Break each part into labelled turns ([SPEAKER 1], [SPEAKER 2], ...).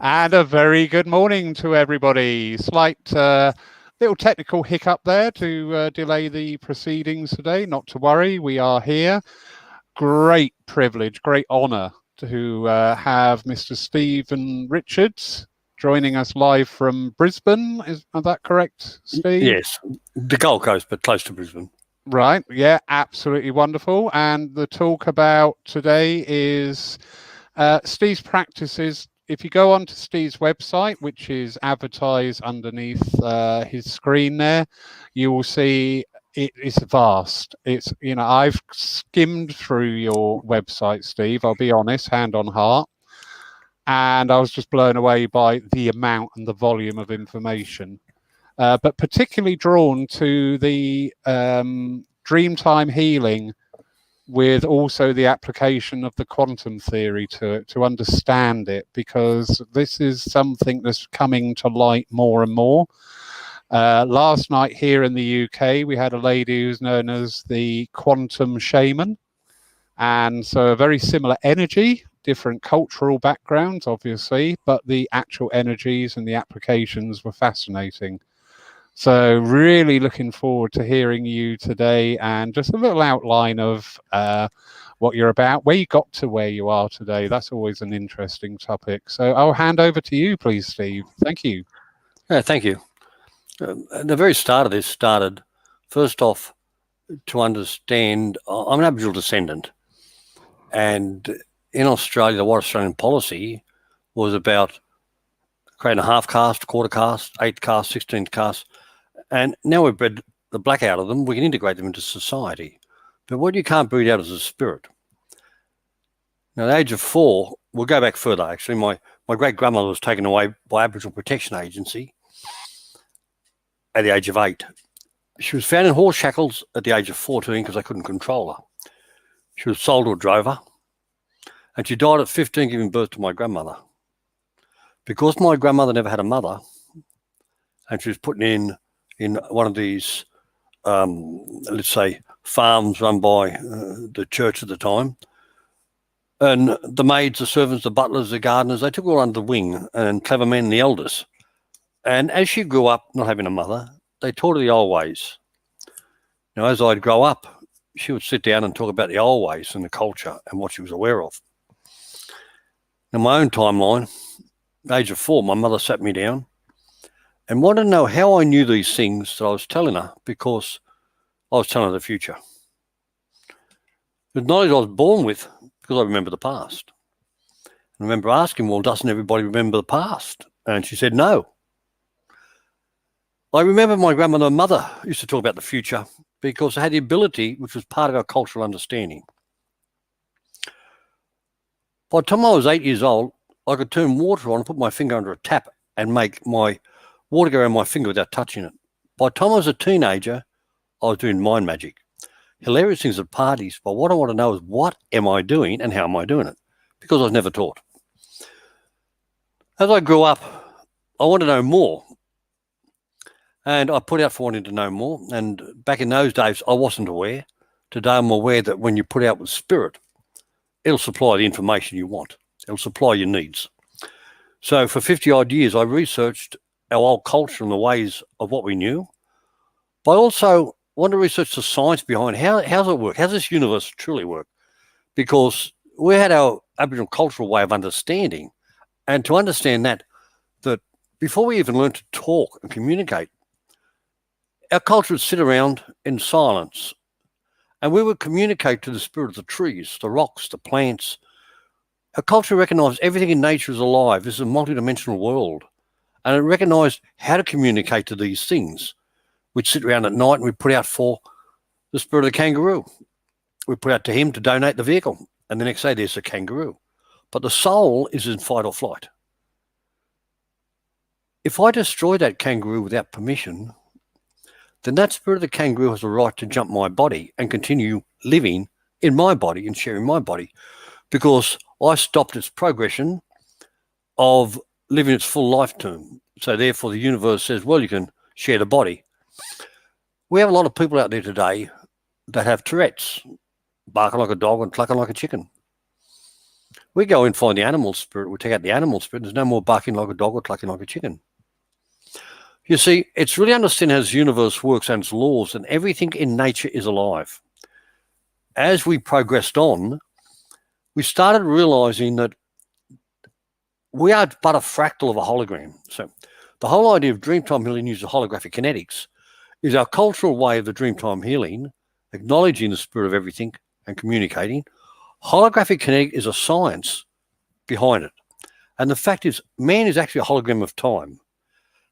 [SPEAKER 1] And a very good morning to everybody. Slight little technical hiccup there to delay the proceedings today. Not to worry, we are here. Great privilege, great honour to have Mr. Stephen Richards joining us live from Brisbane. Is that correct, Steve?
[SPEAKER 2] Yes, the Gold Coast, but close to Brisbane.
[SPEAKER 1] Right, yeah, absolutely wonderful. And the talk about today is Steve's practices. If you go onto Steve's website, which is advertised underneath his screen there, you will see it is vast. It's, I've skimmed through your website, Steve, I'll be honest, hand on heart. And I was just blown away by the amount and the volume of information. But particularly drawn to the Dreamtime healing, with also the application of the quantum theory to it, to understand it, because this is something that's coming to light more and more. Last night here in the UK, we had a lady who's known as the quantum shaman. And so a very similar energy, different cultural backgrounds, obviously, but the actual energies and the applications were fascinating. So really looking forward to hearing you today, and just a little outline of what you're about, where you got to where you are today. That's always an interesting topic. So I'll hand over to you, please, Steve. Thank you.
[SPEAKER 2] Yeah, thank you. The very start of this started, first off, to understand, I'm an Aboriginal descendant, and in Australia, the White Australian policy was about creating a half caste, quarter caste, 8th caste, 16th caste, and now we've bred the black out of them, we can integrate them into society. But what you can't breed out is a spirit. Now, at the age of 4, we'll go back further, actually. My great-grandmother was taken away by Aboriginal Protection Agency at the age of 8. She was found in horse shackles at the age of 14 because they couldn't control her. She was sold to a drover, and she died at 15 giving birth to my grandmother. Because my grandmother never had a mother, and she was put in one of these, let's say, farms run by the church at the time, and the maids, the servants, the butlers, the gardeners, they took her all under the wing, and clever men, the elders. And as she grew up, not having a mother, they taught her the old ways. Now, as I'd grow up, she would sit down and talk about the old ways and the culture and what she was aware of. In my own timeline, at the age of 4, my mother sat me down and wanted to know how I knew these things that I was telling her, because I was telling her the future. The knowledge I was born with, because I remember the past. I remember asking, well, doesn't everybody remember the past? And she said, no. I remember my grandmother and mother used to talk about the future because they had the ability, which was part of our cultural understanding. By the time I was 8 years old, I could turn water on and put my finger under a tap and make my water go around my finger without touching it. By the time I was a teenager, I was doing mind magic. Hilarious things at parties, but what I want to know is, what am I doing and how am I doing it? Because I was never taught. As I grew up, I wanted to know more. And I put out for wanting to know more. And back in those days, I wasn't aware. Today, I'm aware that when you put out with spirit, it'll supply the information you want. It'll supply your needs. So for 50 odd years, I researched our old culture and the ways of what we knew. But I also want to research the science behind how's it work? How does this universe truly work? Because we had our Aboriginal cultural way of understanding. And to understand that before we even learned to talk and communicate, our culture would sit around in silence, and we would communicate to the spirit of the trees, the rocks, the plants. Our culture recognised everything in nature is alive. This is a multidimensional world. And it recognised how to communicate to these things. We'd sit around at night and we'd put out for the spirit of the kangaroo. We'd put out to him to donate the vehicle. And the next day there's a kangaroo. But the soul is in fight or flight. If I destroy that kangaroo without permission, then that spirit of the kangaroo has a right to jump my body and continue living in my body and sharing my body, because I stopped its progression of living its full life term. So therefore the universe says, well, you can share the body. We have a lot of people out there today that have Tourette's, barking like a dog and clucking like a chicken. We go and find the animal spirit, we take out the animal spirit, there's no more barking like a dog or clucking like a chicken. You see, it's really understanding how this universe works and its laws, and everything in nature is alive. As we progressed on, we started realizing that we are but a fractal of a hologram. So the whole idea of Dreamtime healing uses holographic kinetics is our cultural way of the Dreamtime healing, acknowledging the spirit of everything and communicating. Holographic kinetic is a science behind it. And the fact is, man is actually a hologram of time.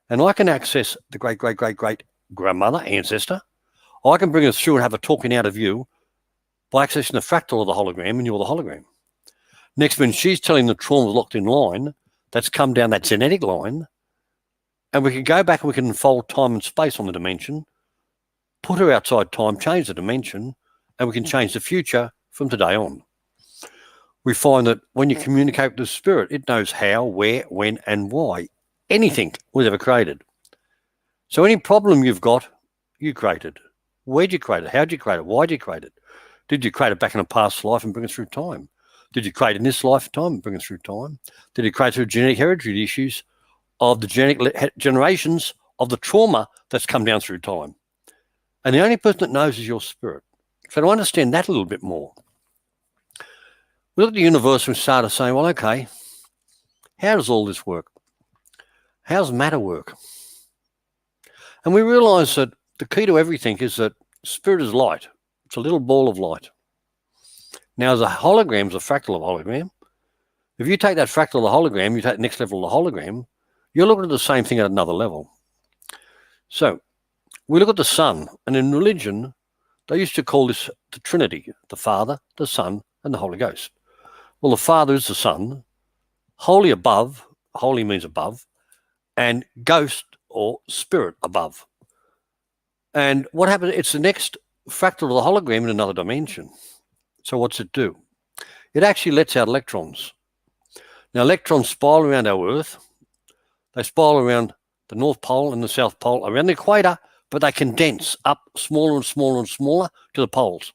[SPEAKER 2] And I can access the great, great, great, great grandmother, ancestor. I can bring us through and have a talking out of you by accessing the fractal of the hologram, and you're the hologram. Next, when she's telling the trauma locked in line, that's come down that genetic line, and we can go back and we can unfold time and space on the dimension, put her outside time, change the dimension, and we can change the future from today on. We find that when you communicate with the spirit, it knows how, where, when, and why anything was ever created. So any problem you've got, you created. Where'd you create it? How'd you create it? Why'd you create it? Did you create it back in a past life and bring it through time? Did you create it in this lifetime and bring it through time? Did you create it through genetic hereditary issues of the genetic generations of the trauma that's come down through time? And the only person that knows is your spirit. So to understand that a little bit more, we look at the universe and we started saying, well, okay, how does all this work? How does matter work? And we realize that the key to everything is that spirit is light. It's a little ball of light. Now, as a hologram is a fractal of a hologram. If you take that fractal of the hologram, you take the next level of the hologram, you're looking at the same thing at another level. So we look at the sun, and in religion, they used to call this the Trinity, the Father, the Son, and the Holy Ghost. Well, the Father is the Son, holy above, holy means above, and ghost or spirit above. And what happens, it's the next fractal of the hologram in another dimension. So what's it do? It actually lets out electrons. Now, electrons spiral around our Earth. They spiral around the North Pole and the South Pole, around the equator, but they condense up smaller and smaller and smaller to the poles.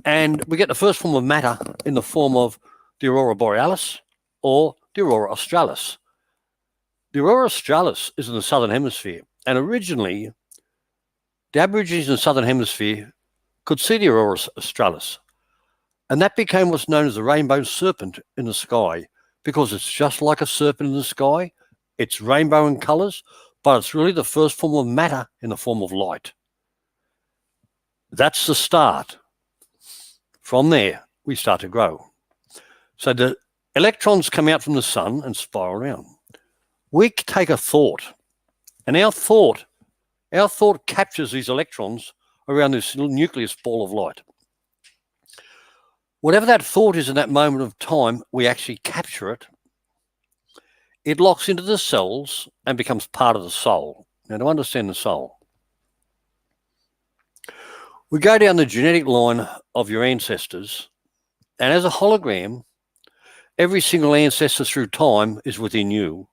[SPEAKER 2] And we get the first form of matter in the form of the aurora borealis or the aurora australis. The aurora australis is in the southern hemisphere, and originally the Aborigines in the southern hemisphere could see the aurora australis, and that became what's known as the rainbow serpent in the sky, because it's just like a serpent in the sky. It's rainbow in colors, but it's really the first form of matter in the form of light. That's the start. From there, we start to grow. So the electrons come out from the sun and spiral around. We take a thought, and our thought captures these electrons around this little nucleus ball of light. Whatever that thought is in that moment of time, we actually capture it. It locks into the cells and becomes part of the soul. Now, to understand the soul, we go down the genetic line of your ancestors, and as a hologram, every single ancestor through time is within you.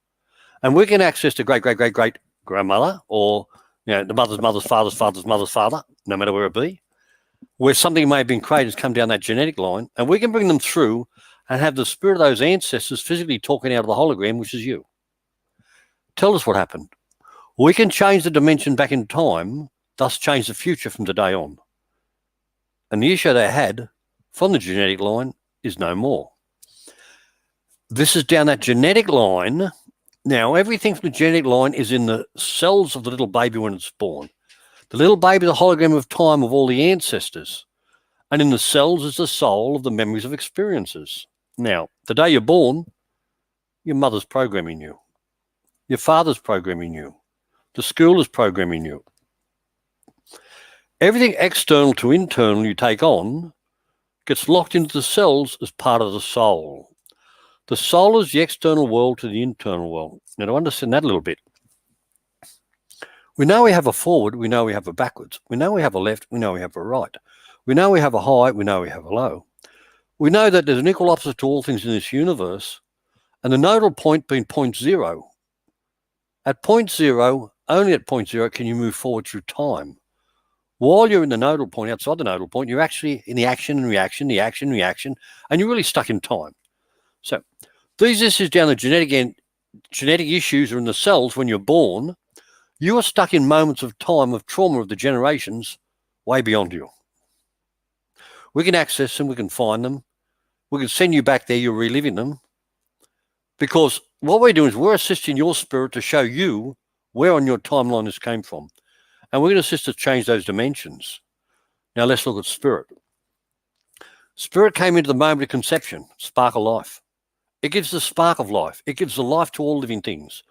[SPEAKER 2] And we can access the great, great, great, great grandmother, or the mother's mother's father's father's mother's father, no matter where it be, where something may have been created has come down that genetic line, and we can bring them through and have the spirit of those ancestors physically talking out of the hologram, which is you. Tell us what happened. We can change the dimension back in time, thus change the future from today on. And the issue they had from the genetic line is no more. This is down that genetic line. Now, everything from the genetic line is in the cells of the little baby when it's born. The little baby is a hologram of time of all the ancestors. And in the cells is the soul of the memories of experiences. Now, the day you're born, your mother's programming you. Your father's programming you. The school is programming you. Everything external to internal you take on gets locked into the cells as part of the soul. The soul is the external world to the internal world. Now, to understand that a little bit, we know we have a forward, we know we have a backwards. We know we have a left, we know we have a right. We know we have a high, we know we have a low. We know that there's an equal opposite to all things in this universe, and the nodal point being point zero. At point zero, only at point zero can you move forward through time. While you're in the nodal point, outside the nodal point, you're actually in the action and reaction, and you're really stuck in time. So these issues down the genetic issues are in the cells when you're born. You are stuck in moments of time of trauma of the generations way beyond you. We can access them, we can find them, we can send you back there, you're reliving them. Because what we're doing is we're assisting your spirit to show you where on your timeline this came from. And we're going to assist to change those dimensions. Now let's look at spirit. Spirit came into the moment of conception, spark of life. It gives the spark of life. It gives the life to all living things.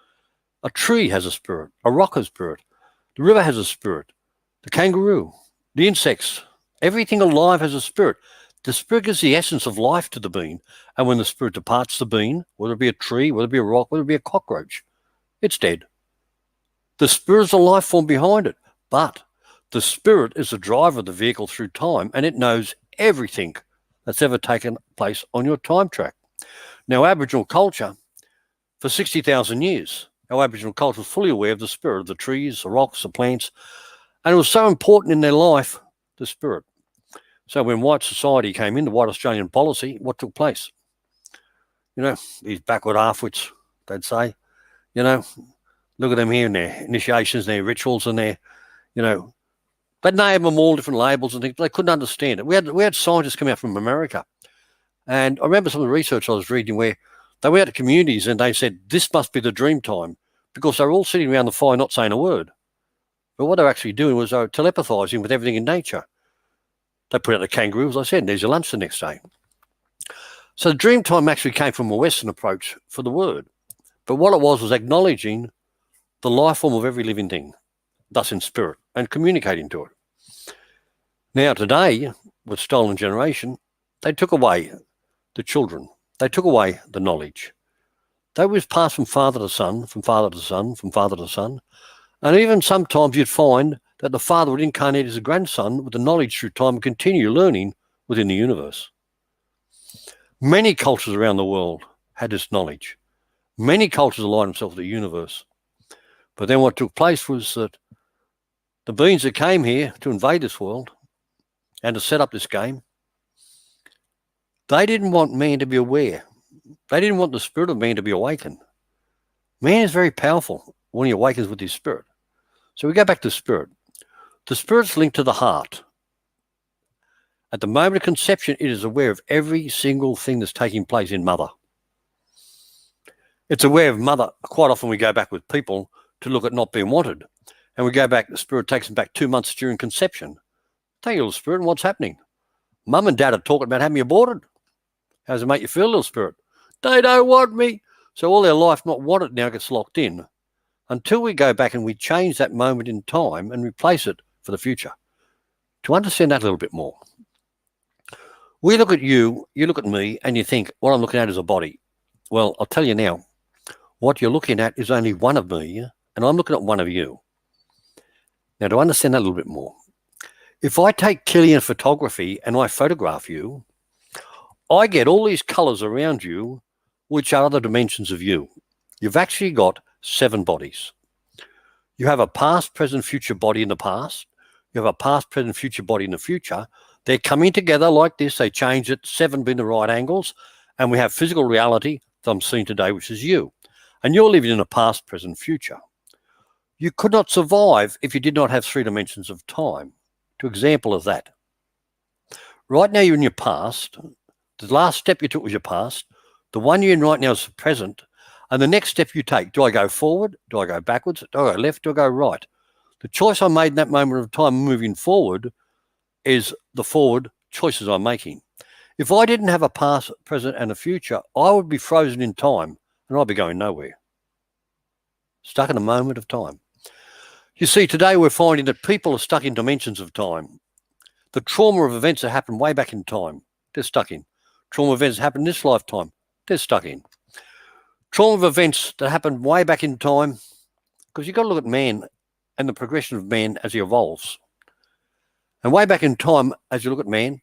[SPEAKER 2] A tree has a spirit. A rock has a spirit. The river has a spirit. The kangaroo, the insects, everything alive has a spirit. The spirit gives the essence of life to the being. And when the spirit departs the being, whether it be a tree, whether it be a rock, whether it be a cockroach, it's dead. The spirit is the life form behind it. But the spirit is the driver of the vehicle through time, and it knows everything that's ever taken place on your time track. Now, Aboriginal culture, for 60,000 years, our Aboriginal culture was fully aware of the spirit of the trees, the rocks, the plants, and it was so important in their life, the spirit. So when white society came in, the white Australian policy, what took place? You know, these backward half-wits, they'd say, you know, look at them here in their initiations, their rituals, and their, you know, they'd name them all different labels and things, but they couldn't understand it. We had scientists come out from America. And I remember some of the research I was reading where they went out to communities and they said, this must be the dream time, because they were all sitting around the fire not saying a word. But what they were actually doing was they were telepathizing with everything in nature. They put out the kangaroo, as I said, and there's your lunch the next day. So the dream time actually came from a Western approach for the word. But what it was acknowledging the life form of every living thing, thus in spirit, and communicating to it. Now today, with stolen generation, they took away the children. They took away the knowledge. They was passed from father to son, from father to son, from father to son. And even sometimes you'd find that the father would incarnate as a grandson with the knowledge through time and continue learning within the universe. Many cultures around the world had this knowledge. Many cultures aligned themselves to the universe. But then what took place was that the beings that came here to invade this world and to set up this game, they didn't want man to be aware. They didn't want the spirit of man to be awakened. Man is very powerful when he awakens with his spirit. So we go back to spirit. The spirit's linked to the heart. At the moment of conception, it is aware of every single thing that's taking place in mother. It's aware of mother. Quite often we go back with people to look at not being wanted. And we go back, the spirit takes them back 2 months during conception. Take your little spirit and what's happening? Mum and dad are talking about having you aborted. How does it make you feel, little spirit? They don't want me. So all their life not wanted now gets locked in until we go back and we change that moment in time and replace it for the future. To understand that a little bit more, we look at you look at me, and you think, what I'm looking at is a body. Well, I'll tell you now, what you're looking at is only one of me, and I'm looking at one of you. Now, to understand that a little bit more, if I take Killian photography and I photograph you, I get all these colors around you, which are other dimensions of you. You've actually got 7 bodies. You have a past, present, future body in the past. You have a past, present, future body in the future. They're coming together like this. They change it, 7 being the right angles. And we have physical reality that I'm seeing today, which is you. And you're living in a past, present, future. You could not survive if you did not have 3 dimensions of time. To example of that. Right now you're in your past. The last step you took was your past. The one you're in right now is the present. And the next step you take, do I go forward? Do I go backwards? Do I go left? Do I go right? The choice I made in that moment of time moving forward is the forward choices I'm making. If I didn't have a past, present, and a future, I would be frozen in time and I'd be going nowhere. Stuck in a moment of time. You see, today we're finding that people are stuck in dimensions of time. The trauma of events that happened way back in time, they're stuck in. Trauma events that happened in this lifetime, they're stuck in. Trauma of events that happened way back in time, because you've got to look at man and the progression of man as he evolves. And way back in time, as you look at man,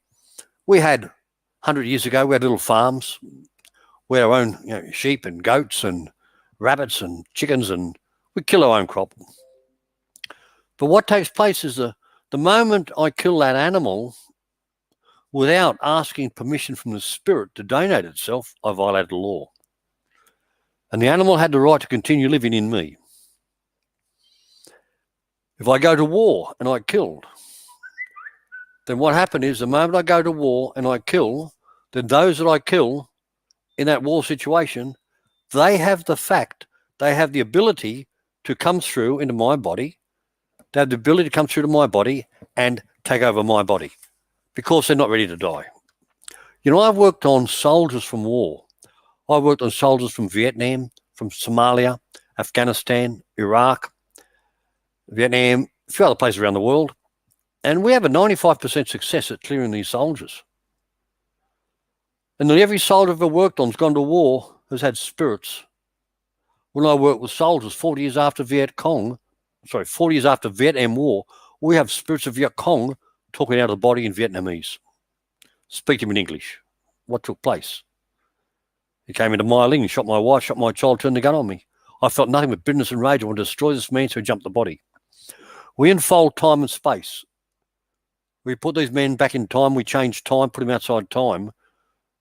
[SPEAKER 2] we had 100 years ago, we had little farms. We had our own sheep and goats and rabbits and chickens, and we kill our own crop. But what takes place is the moment I kill that animal without asking permission from the spirit to donate itself, I violated the law. And the animal had the right to continue living in me. If I go to war and I killed, then what happened is the moment I go to war and I kill, then those that I kill in that war situation, they have the ability to come through into my body. They have the ability to come through to my body and take over my body because they're not ready to die. You know, I've worked on soldiers from war. I've worked on soldiers from Vietnam, from Somalia, Afghanistan, Iraq, Vietnam, a few other places around the world. And we have a 95% success at clearing these soldiers. And every soldier I've ever worked on has gone to war, has had spirits. When I work with soldiers 40 years after 40 years after Vietnam War, we have spirits of Viet Cong talking out of the body in Vietnamese. Speak to them in English. What took place? He came into my ling, shot my wife, shot my child, turned the gun on me. I felt nothing but bitterness and rage. I wanted to destroy this man, so he jumped the body. We unfold time and space. We put these men back in time, we changed time, put them outside time,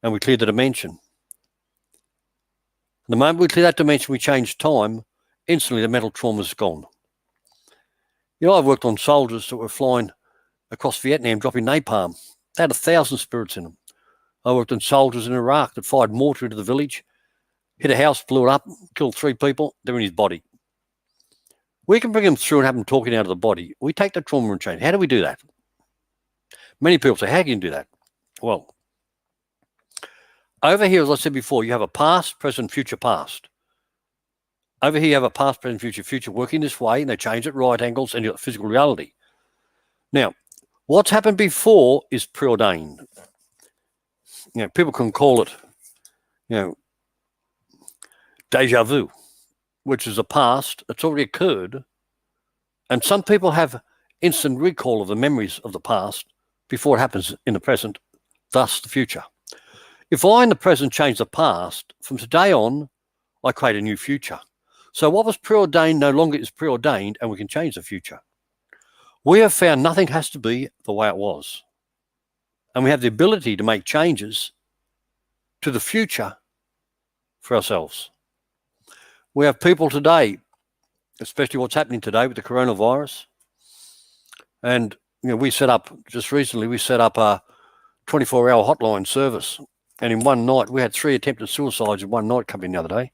[SPEAKER 2] and we cleared the dimension. The moment we clear that dimension, we change time, instantly the mental trauma is gone. You know, I've worked on soldiers that were flying across Vietnam, dropping napalm. They had 1,000 spirits in them. I worked on soldiers in Iraq that fired mortar into the village, hit a house, blew it up, killed 3 people. They're in his body. We can bring them through and have them talking out of the body. We take the trauma and change. How do we do that? Many people say, how can you do that? Well, over here, as I said before, you have a past, present, future, past. Over here, you have a past, present, future working this way, and they change at right angles, and you've got physical reality. Now, what's happened before is preordained. You know, people can call it, deja vu, which is a past that's already occurred. And some people have instant recall of the memories of the past before it happens in the present, thus the future. If I in the present change the past, from today on, I create a new future. So what was preordained no longer is preordained, and we can change the future. We have found nothing has to be the way it was. And we have the ability to make changes to the future for ourselves. We have people today, especially what's happening today with the coronavirus. And we set up, just recently, we set up a 24-hour hotline service. And in one night, we had 3 attempted suicides in one night coming the other day.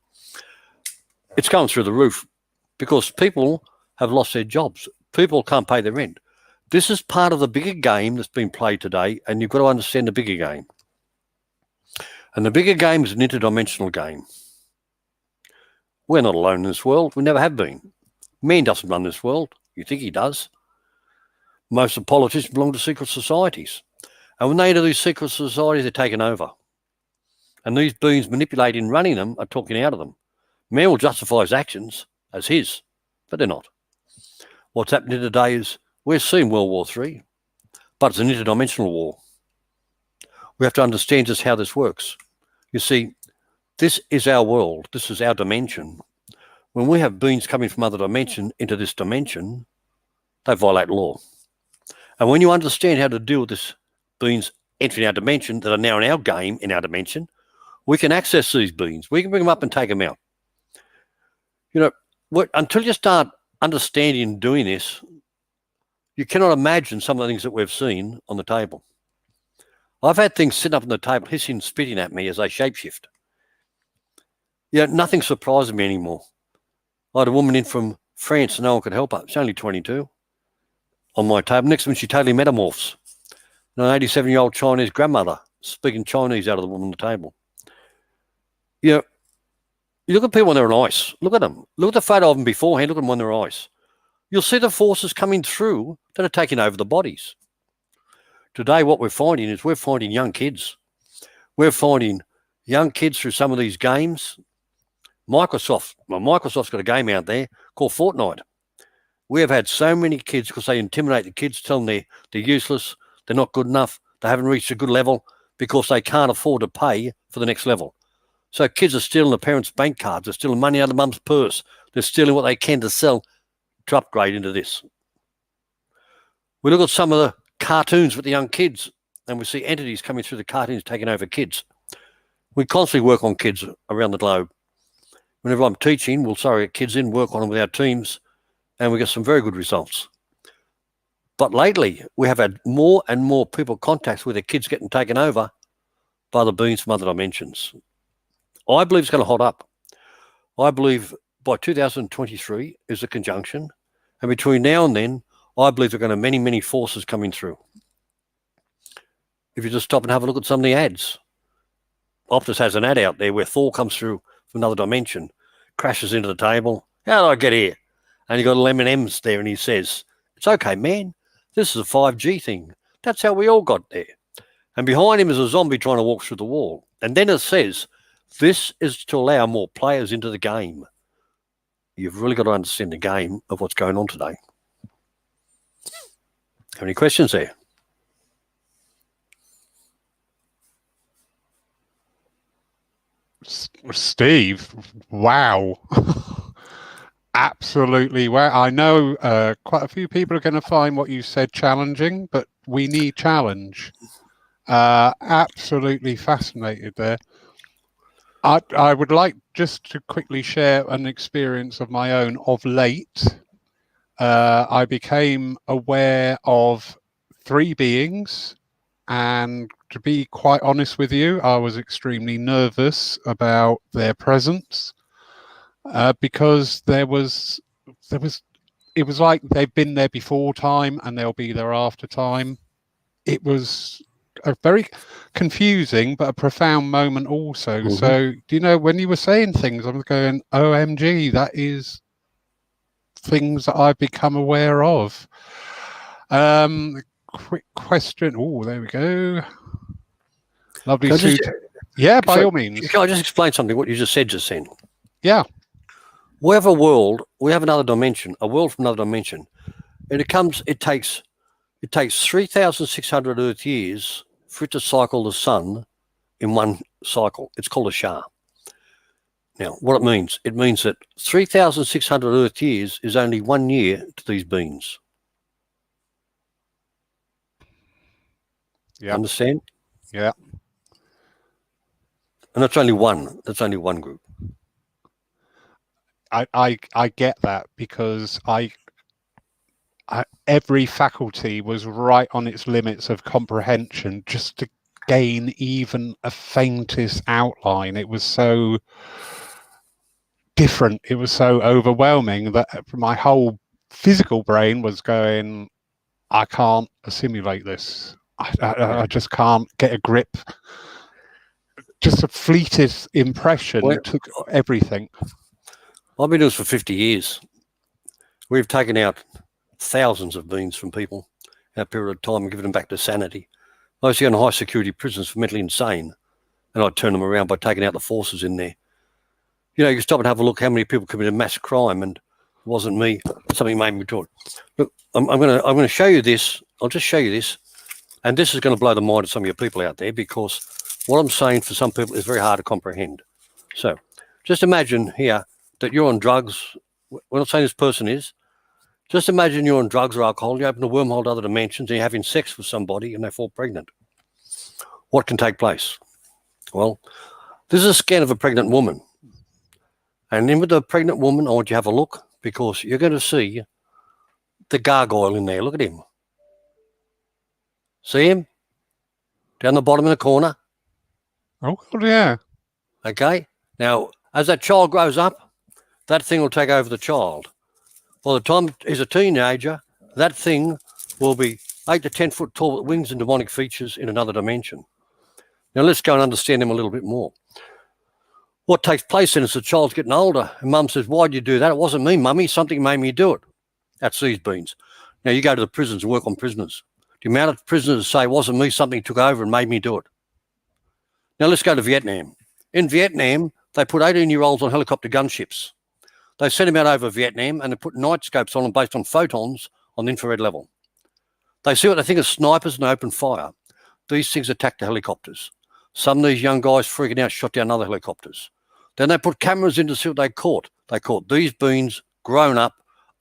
[SPEAKER 2] It's going through the roof because people have lost their jobs. People can't pay their rent. This is part of the bigger game that's been played today, and you've got to understand the bigger game. And the bigger game is an interdimensional game. We're not alone in this world. We never have been. Man doesn't run this world. You think he does. Most of the politicians belong to secret societies. And when they enter these secret societies, they're taken over. And these beings manipulating and running them are talking out of them. Man will justify his actions as his, but they're not. What's happening today is we're seeing World War III, but it's an interdimensional war. We have to understand just how this works. You see, this is our world. This is our dimension. When we have beings coming from other dimension into this dimension, they violate law. And when you understand how to deal with this beings entering our dimension that are now in our game, in our dimension, we can access these beings. We can bring them up and take them out. Until you start understanding and doing this, you cannot imagine some of the things that we've seen on the table. I've had things sitting up on the table, hissing, spitting at me as they shapeshift. Nothing surprises me anymore. I had a woman in from France and no one could help her. She's only 22 on my table. Next one, she totally metamorphs. An 87-year-old Chinese grandmother speaking Chinese out of the woman on the table. You look at people when they're on ice. Look at them. Look at the photo of them beforehand. Look at them when they're on ice. You'll see the forces coming through that are taking over the bodies. Today, what we're finding is we're finding young kids. We're finding young kids through some of these games. Microsoft's got a game out there called Fortnite. We have had so many kids because they intimidate the kids, tell them they're useless, they're not good enough, they haven't reached a good level because they can't afford to pay for the next level. So kids are stealing the parents' bank cards. They're stealing money out of mum's purse. They're stealing what they can to sell to upgrade into this. We look at some of the cartoons with the young kids and we see entities coming through the cartoons taking over kids. We constantly work on kids around the globe. Whenever I'm teaching, we'll get kids in, work on them with our teams, and we get some very good results. But lately, we have had more and more people contacts with their kids getting taken over by the beings from other dimensions. I believe it's going to hold up. I believe by 2023 is a conjunction, and between now and then, I believe there are going to be many, many forces coming through. If you just stop and have a look at some of the ads, Optus has an ad out there where Thor comes through from another dimension, crashes into the table. How did I get here? And you got M&M's there, and he says, "It's okay, man. This is a 5G thing. That's how we all got there." And behind him is a zombie trying to walk through the wall. And then it says, "This is to allow more players into the game." You've really got to understand the game of what's going on today. Have any questions there?
[SPEAKER 1] Steve, wow. Absolutely. Well, I know quite a few people are going to find what you said challenging, but we need challenge. Absolutely fascinated there. I would like just to quickly share an experience of my own. Of late, I became aware of 3 beings, and to be quite honest with you, I was extremely nervous about their presence. Because it was like they've been there before time and they'll be there after time. It was a very confusing but a profound moment also. Mm-hmm. So, do you know, when you were saying things, I was going, OMG, that is things that I've become aware of. Quick question. Oh, there we go. Lovely. Yeah, by all means.
[SPEAKER 2] Can I just explain something, what you just said just then?
[SPEAKER 1] Yeah.
[SPEAKER 2] We have a world, we have another dimension, a world from another dimension. And it takes 3,600 Earth years for it to cycle the sun in one cycle. It's called a Shah. Now, what it means that 3,600 Earth years is only 1 year to these beings.
[SPEAKER 1] Yeah.
[SPEAKER 2] Understand?
[SPEAKER 1] Yeah.
[SPEAKER 2] And that's only one group.
[SPEAKER 1] I get that, because I every faculty was right on its limits of comprehension just to gain even a faintest outline. It was so different. It was so overwhelming that my whole physical brain was going, I can't assimilate this. I just can't get a grip. Just a fleeted impression took everything.
[SPEAKER 2] I've been doing this for 50 years. We've taken out thousands of beings from people in that period of time and given them back to sanity. I used to go in high security prisons for mentally insane, and I'd turn them around by taking out the forces in there. You know, you stop and have a look how many people committed mass crime, and it wasn't me. Something made me do it. Look, I'm going to show you this. I'll just show you this, and this is going to blow the mind of some of your people out there, because what I'm saying for some people is very hard to comprehend. So, just imagine here that you're on drugs. We're not saying this person is. Just imagine you're on drugs or alcohol, you open a wormhole to other dimensions, and you're having sex with somebody and they fall pregnant. What can take place? Well, this is a scan of a pregnant woman. And in with the pregnant woman, I want you to have a look, because you're going to see the gargoyle in there. Look at him. See him? Down the bottom of the corner.
[SPEAKER 1] Oh, yeah.
[SPEAKER 2] Okay. Now, as that child grows up, that thing will take over the child. By the time he's a teenager, that thing will be 8 to 10 foot tall with wings and demonic features in another dimension. Now, let's go and understand him a little bit more. What takes place then is the child's getting older, and Mum says, "Why'd you do that?" "It wasn't me, Mummy. Something made me do it." That's these beings. Now, you go to the prisons and work on prisoners. The amount of prisoners say, "It wasn't me, something took over and made me do it." Now, let's go to Vietnam. In Vietnam, they put 18-year-olds on helicopter gunships. They sent them out over Vietnam, and they put night scopes on them based on photons on the infrared level. They see what they think of snipers and open fire. These things attack the helicopters. Some of these young guys freaking out shot down other helicopters. Then they put cameras in to see what they caught. They caught these beings grown up,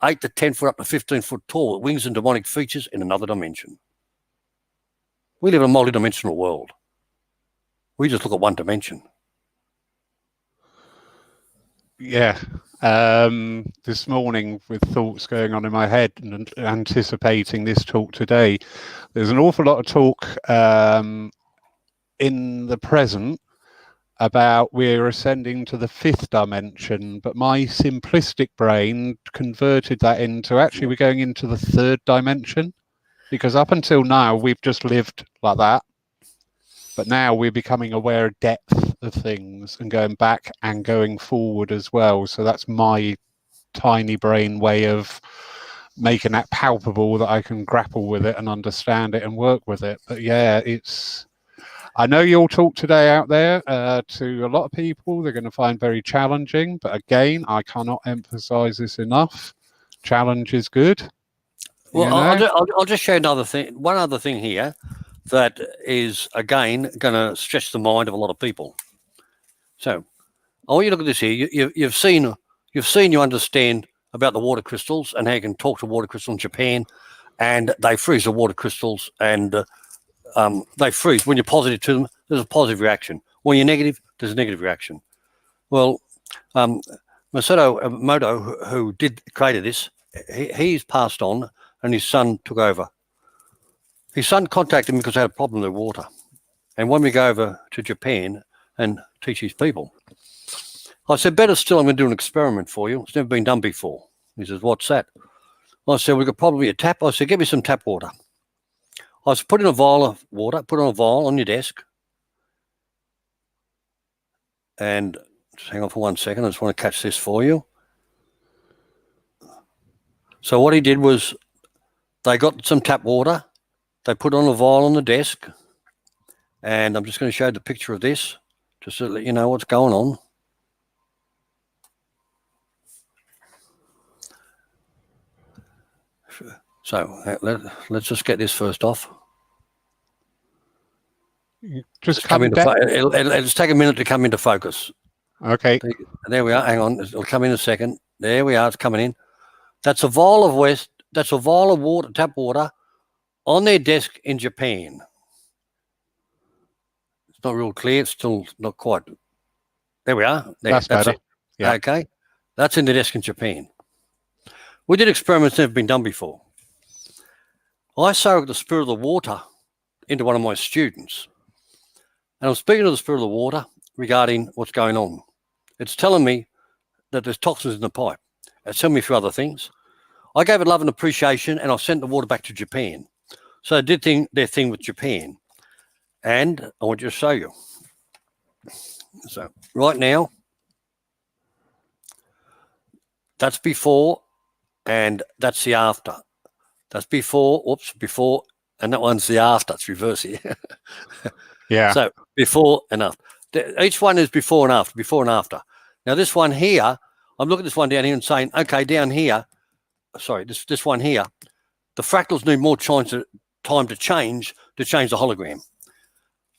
[SPEAKER 2] 8 to 10 foot up to 15 foot tall, with wings and demonic features in another dimension. We live in a multidimensional world. We just look at one dimension.
[SPEAKER 1] Yeah. This morning, with thoughts going on in my head and anticipating this talk today, there's an awful lot of talk in the present about we're ascending to the 5th dimension, but my simplistic brain converted that into actually we're going into the 3rd dimension, because up until now we've just lived like that, but now we're becoming aware of depth of things and going back and going forward as well. So that's my tiny brain way of making that palpable, that I can grapple with it and understand it and work with it. But yeah, I know you'll talk today out there to a lot of people they're going to find very challenging, but again, I cannot emphasize this enough. Challenge is good.
[SPEAKER 2] Well, I'll just show another thing. One other thing here that is, again, going to stretch the mind of a lot of people. So I want you to look at this here. You've seen, you understand about the water crystals and how you can talk to water crystals in Japan, and they freeze the water crystals, and they freeze. When you're positive to them, there's a positive reaction. When you're negative, there's a negative reaction. Well, Masato Emoto, who created this, he's passed on, and his son took over. His son contacted me because they had a problem with water. And when we go over to Japan and teach his people, I said, better still, I'm going to do an experiment for you. It's never been done before. He says, what's that? I said, we could probably a tap. I said, get me some tap water. I said, put in a vial of water, put on a vial on your desk. And just hang on for 1 second. I just want to catch this for you. So what he did was they got some tap water. They put on a vial on the desk. And I'm just going to show the picture of this just to let you know what's going on. So let's just get this first off.
[SPEAKER 1] Just come into
[SPEAKER 2] it'll take a minute to come into focus.
[SPEAKER 1] Okay.
[SPEAKER 2] There we are. Hang on. It'll come in a second. There we are. It's coming in. That's a vial of That's a vial of water, tap water, on their desk in Japan. It's not real clear. It's still not quite. There we are. That's better. It. Yeah. Okay. That's in the desk in Japan. We did experiments that have been done before. I soaked the spirit of the water into one of my students. And I'm speaking to the spirit of the water regarding what's going on. It's telling me that there's toxins in the pipe. It's telling me a few other things. I gave it love and appreciation, and I sent the water back to Japan. So they did their thing with Japan. And I want you to show you. So right now, that's before, and that's the after. That's before, before, and that one's the after. It's reverse here.
[SPEAKER 1] Yeah.
[SPEAKER 2] So before and after. Each one is before and after, Now this one here, I'm looking at this one down here and saying, okay, down here, sorry, this one here, the fractals need more time to change the hologram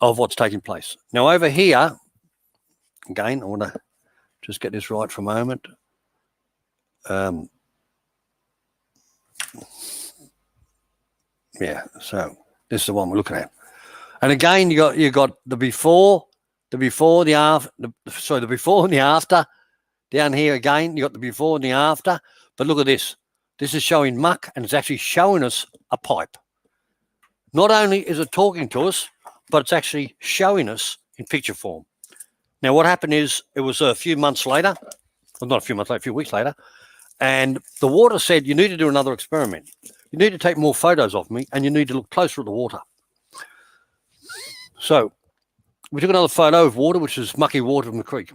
[SPEAKER 2] of what's taking place. Now over here, again, I want to just get this right for a moment. Yeah, so this is the one we're looking at. And again, you got the before, the after, the before and the after. Down here again, you got the before and the after. But look at this. This is showing muck, and it's actually showing us a pipe. Not only is it talking to us, but it's actually showing us in picture form. Now, what happened is it was a few months later, well, not a few months later, a few weeks later, and the water said, you need to do another experiment. You need to take more photos of me, and you need to look closer at the water. So we took another photo of water, which is mucky water from the creek,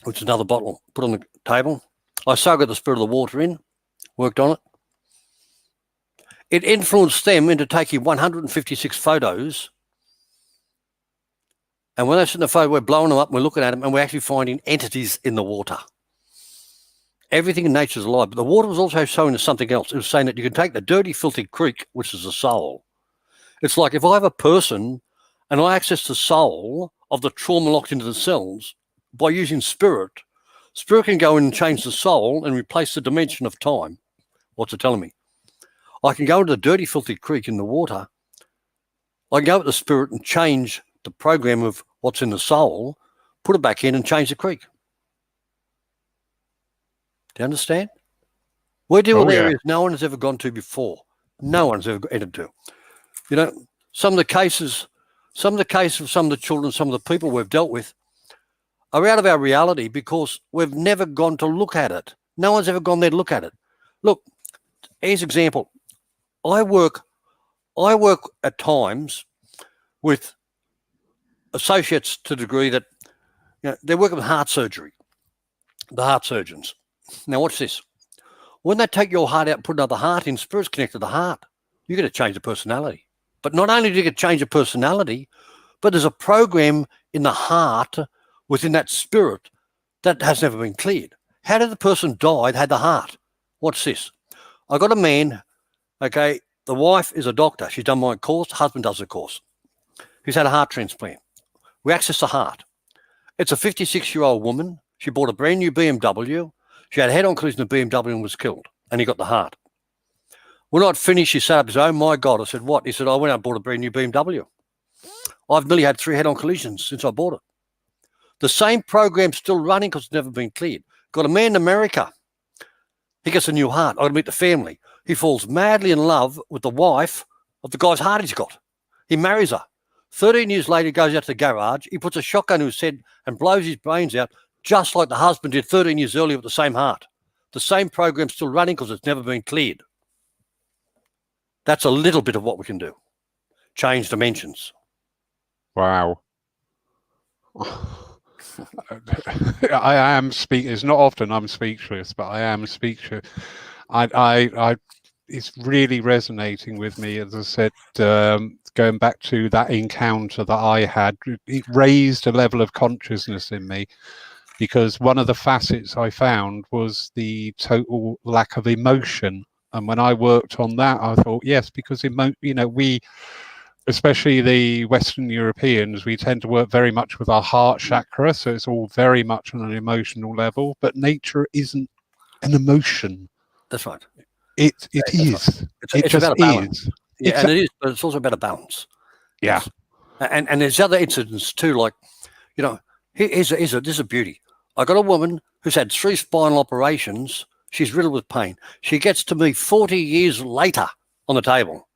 [SPEAKER 2] which is another bottle, put on the table. I soaked the spirit of the water in, worked on it. It influenced them into taking 156 photos. And when they send the photo, we're blowing them up, we're looking at them, and we're actually finding entities in the water. Everything in nature is alive. But the water was also showing us something else. It was saying that you can take the dirty, filthy creek, which is the soul. It's like if I have a person and I access the soul of the trauma locked into the cells by using spirit, spirit can go in and change the soul and replace the dimension of time. What's it telling me? I can go into the dirty, filthy creek in the water I can go with the spirit and change the program of what's in the soul, put it back in and change the creek. Do you understand? We deal with areas no one has ever gone to before. No one's ever entered to. You know, some of the cases of some of the children, some of the people we've dealt with are out of our reality because we've never gone to look at it. No one's ever gone there to look at it. Look, here's an example. I work at times with associates to the degree that they're working with heart surgery, the heart surgeons. Now watch this. When they take your heart out and put another heart in, spirit's connected to the heart. You're going to change the personality. But not only do you get to change the personality, but there's a program in the heart within that spirit that has never been cleared. How did the person die that had the heart? Watch this. I got a man, okay, the wife is a doctor. She's done my course. The husband does the course. He's had a heart transplant. We access the heart. It's a 56-year-old woman. She bought a brand new BMW. She had a head-on collision with BMW and was killed. And he got the heart. When I'd finished, he sat up and said, "Oh my God." I said, "What?" He said, "I went out and bought a brand new BMW. I've nearly had 3 head-on collisions since I bought it." The same program's still running because it's never been cleared. Got a man in America. He gets a new heart. I got to meet the family. He falls madly in love with the wife of the guy's heart he's got. He marries her. 13 years later, he goes out to the garage. He puts a shotgun to his head and blows his brains out, just like the husband did 13 years earlier with the same heart. The same program's still running because it's never been cleared. That's a little bit of what we can do. Change dimensions.
[SPEAKER 1] Wow. I am It's not often I'm speechless, but I am speechless. It's really resonating with me. As I said, going back to that encounter that I had, it raised a level of consciousness in me, because one of the facets I found was the total lack of emotion. And when I worked on that, I thought, yes, because we, especially the Western Europeans, we tend to work very much with our heart chakra, so it's all very much on an emotional level. But nature isn't an emotion.
[SPEAKER 2] That's right.
[SPEAKER 1] It is.
[SPEAKER 2] Right. It's about a balance. Yeah, and it is, but it's also about a balance.
[SPEAKER 1] Yeah.
[SPEAKER 2] And there's other incidents too, like, this is a beauty. I got a woman who's had 3 spinal operations. She's riddled with pain. She gets to me 40 years later on the table.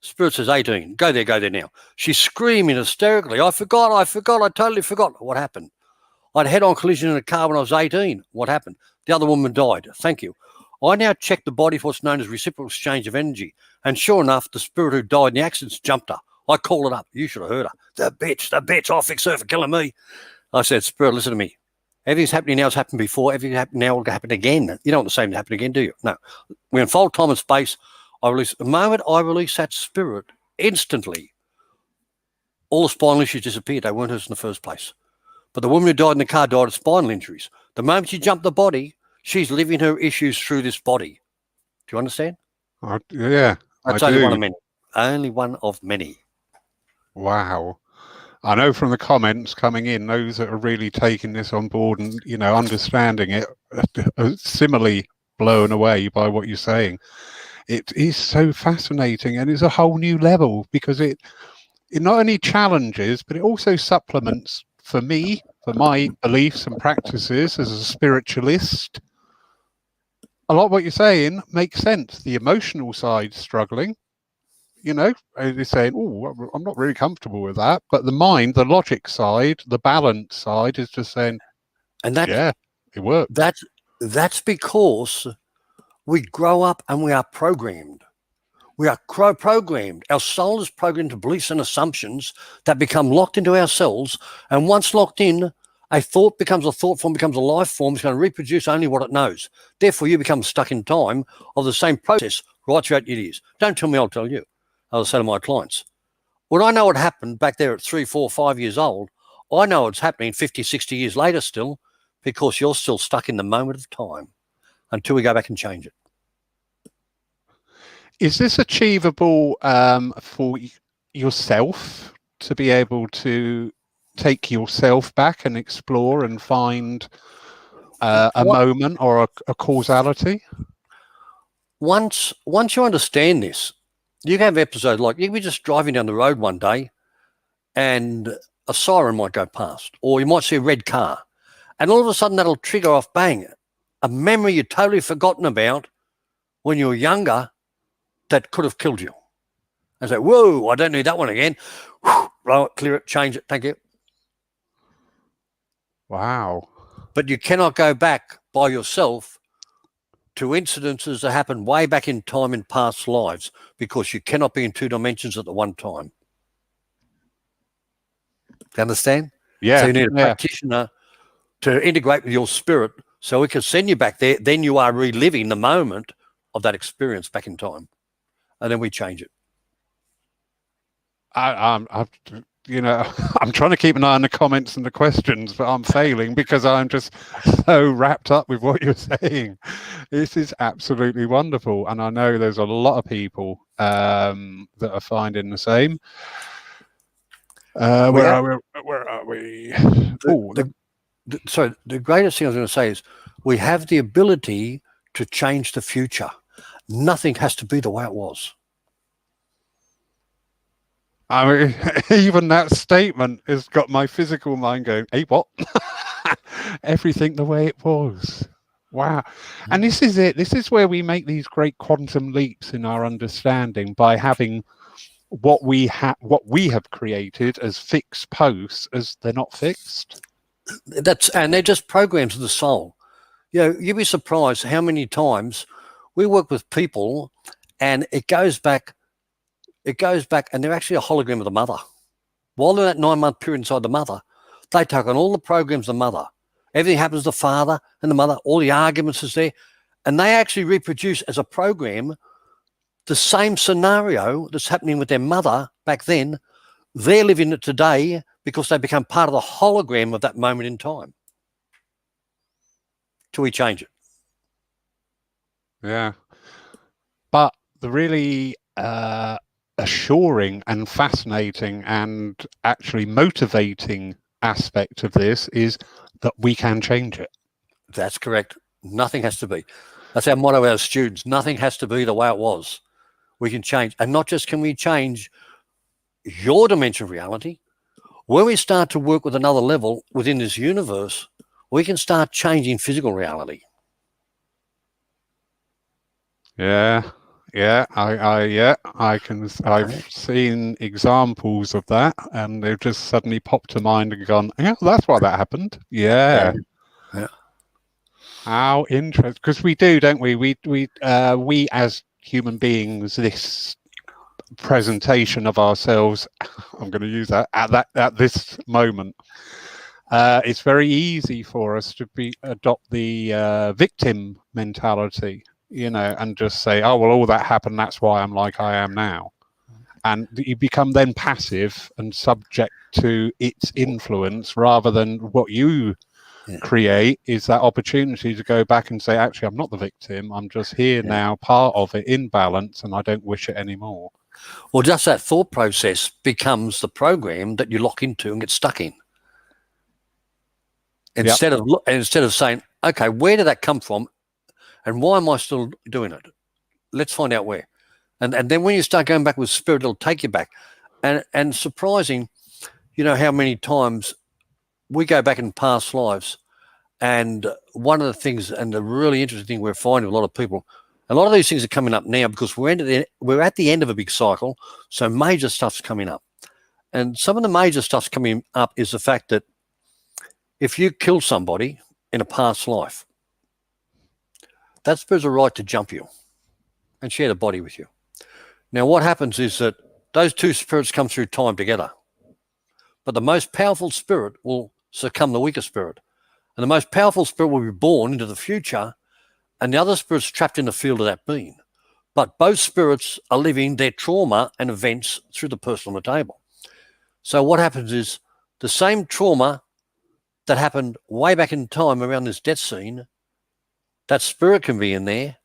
[SPEAKER 2] Spirit says, 18, go there now. She's screaming hysterically, I forgot, I totally forgot. What happened? I had a head-on collision in a car when I was 18. What happened? The other woman died. Thank you. I now check the body for what's known as reciprocal exchange of energy. And sure enough, the spirit who died in the accident jumped her. I called it up. You should have heard her. The bitch, I'll fix her for killing me. I said, Spirit, listen to me. Everything's happening now has happened before. Everything happened now will happen again. You don't want the same to happen again, do you? No. We unfold time and space. The moment I release that spirit, instantly, all the spinal issues disappeared. They weren't hers in the first place. But the woman who died in the car died of spinal injuries. The moment she jumped the body, she's living her issues through this body. Do you understand?
[SPEAKER 1] Yeah.
[SPEAKER 2] That's only one of many. Only one of many.
[SPEAKER 1] Wow. I know from the comments coming in, those that are really taking this on board and, understanding it, are similarly blown away by what you're saying. It is so fascinating, and it's a whole new level, because it not only challenges, but it also supplements, for me, for my beliefs and practices as a spiritualist. A lot of what you're saying makes sense. The emotional side struggling, they're saying, "Oh, I'm not really comfortable with that." But the mind, the logic side, the balance side is just saying,
[SPEAKER 2] and that,
[SPEAKER 1] it works.
[SPEAKER 2] That's because we grow up and we are programmed. We are programmed. Our soul is programmed to beliefs and assumptions that become locked into our cells. And once locked in, a thought becomes a thought form, becomes a life form. It's going to reproduce only what it knows. Therefore, you become stuck in time of the same process right throughout your years. Don't tell me, I'll tell you. I'll say to my clients, when I know what happened back there at 3, 4, 5 years old, I know it's happening 50, 60 years later still, because you're still stuck in the moment of time until we go back and change it.
[SPEAKER 1] Is this achievable for yourself to be able to take yourself back and explore and find a moment or a causality?
[SPEAKER 2] Once you understand this, You can have episodes like you can be just driving down the road one day and a siren might go past, or you might see a red car, and all of a sudden that'll trigger off, bang, a memory you'd totally forgotten about when you were younger that could have killed you. And say, whoa, I don't need that one again. Blow it, clear it, change it, thank you.
[SPEAKER 1] Wow.
[SPEAKER 2] But you cannot go back by yourself to incidences that happened way back in time in past lives, because you cannot be in two dimensions at the one time. You understand?
[SPEAKER 1] Yeah.
[SPEAKER 2] So you need a practitioner to integrate with your spirit so it can send you back there. Then you are reliving the moment of that experience back in time. And then we change it.
[SPEAKER 1] I'm trying to keep an eye on the comments and the questions, but I'm failing because I'm just so wrapped up with what you're saying. This is absolutely wonderful. And I know there's a lot of people that are finding the same. Where are we?
[SPEAKER 2] So the greatest thing I was going to say is we have the ability to change the future. Nothing has to be the way it was.
[SPEAKER 1] I mean, even that statement has got my physical mind going, hey, what? Everything the way it was. Wow. And this is it. This is where we make these great quantum leaps in our understanding by having what we have created as fixed posts as they're not fixed.
[SPEAKER 2] And they're just programs of the soul. You know, you'd be surprised how many times we work with people and it goes back and they're actually a hologram of the mother. While they're in that 9-month period inside the mother, they take on all the programs of the mother. Everything happens to the father and the mother, all the arguments is there, and they actually reproduce as a program the same scenario that's happening with their mother back then. They're living it today because they become part of the hologram of that moment in time. Till we change it.
[SPEAKER 1] Yeah. But the really assuring and fascinating and actually motivating aspect of this is that we can change it.
[SPEAKER 2] That's correct. Nothing has to be. That's our motto, our students. Nothing has to be the way it was. We can change. And not just can we change your dimension of reality, when we start to work with another level within this universe, we can start changing physical reality.
[SPEAKER 1] Yeah. I've seen examples of that, and they've just suddenly popped to mind and gone, yeah, that's why that happened. Yeah. How interesting. Because we do, don't we? We as human beings, this presentation of ourselves, I'm going to use that at this moment. It's very easy for us to adopt the victim mentality, and just say, oh, well, all that happened, that's why I'm like I am now. And you become then passive and subject to its influence, rather than what you create is that opportunity to go back and say, actually, I'm not the victim. I'm just here now, part of it, in balance, and I don't wish it anymore.
[SPEAKER 2] Well, just that thought process becomes the program that you lock into and get stuck in. Instead of saying, okay, where did that come from? And why am I still doing it? Let's find out where. And then when you start going back with spirit, it'll take you back. And surprising, how many times we go back in past lives. And one of the things, and the really interesting thing we're finding with a lot of people, a lot of these things are coming up now because we're at the end of a big cycle. So major stuff's coming up. And some of the major stuff's coming up is the fact that if you kill somebody in a past life, that spirit's a right to jump you and share the body with you. Now, what happens is that those two spirits come through time together. But the most powerful spirit will succumb the weaker spirit. And the most powerful spirit will be born into the future, and the other spirit's trapped in the field of that being. But both spirits are living their trauma and events through the person on the table. So what happens is the same trauma that happened way back in time around this death scene, that spirit can be in there.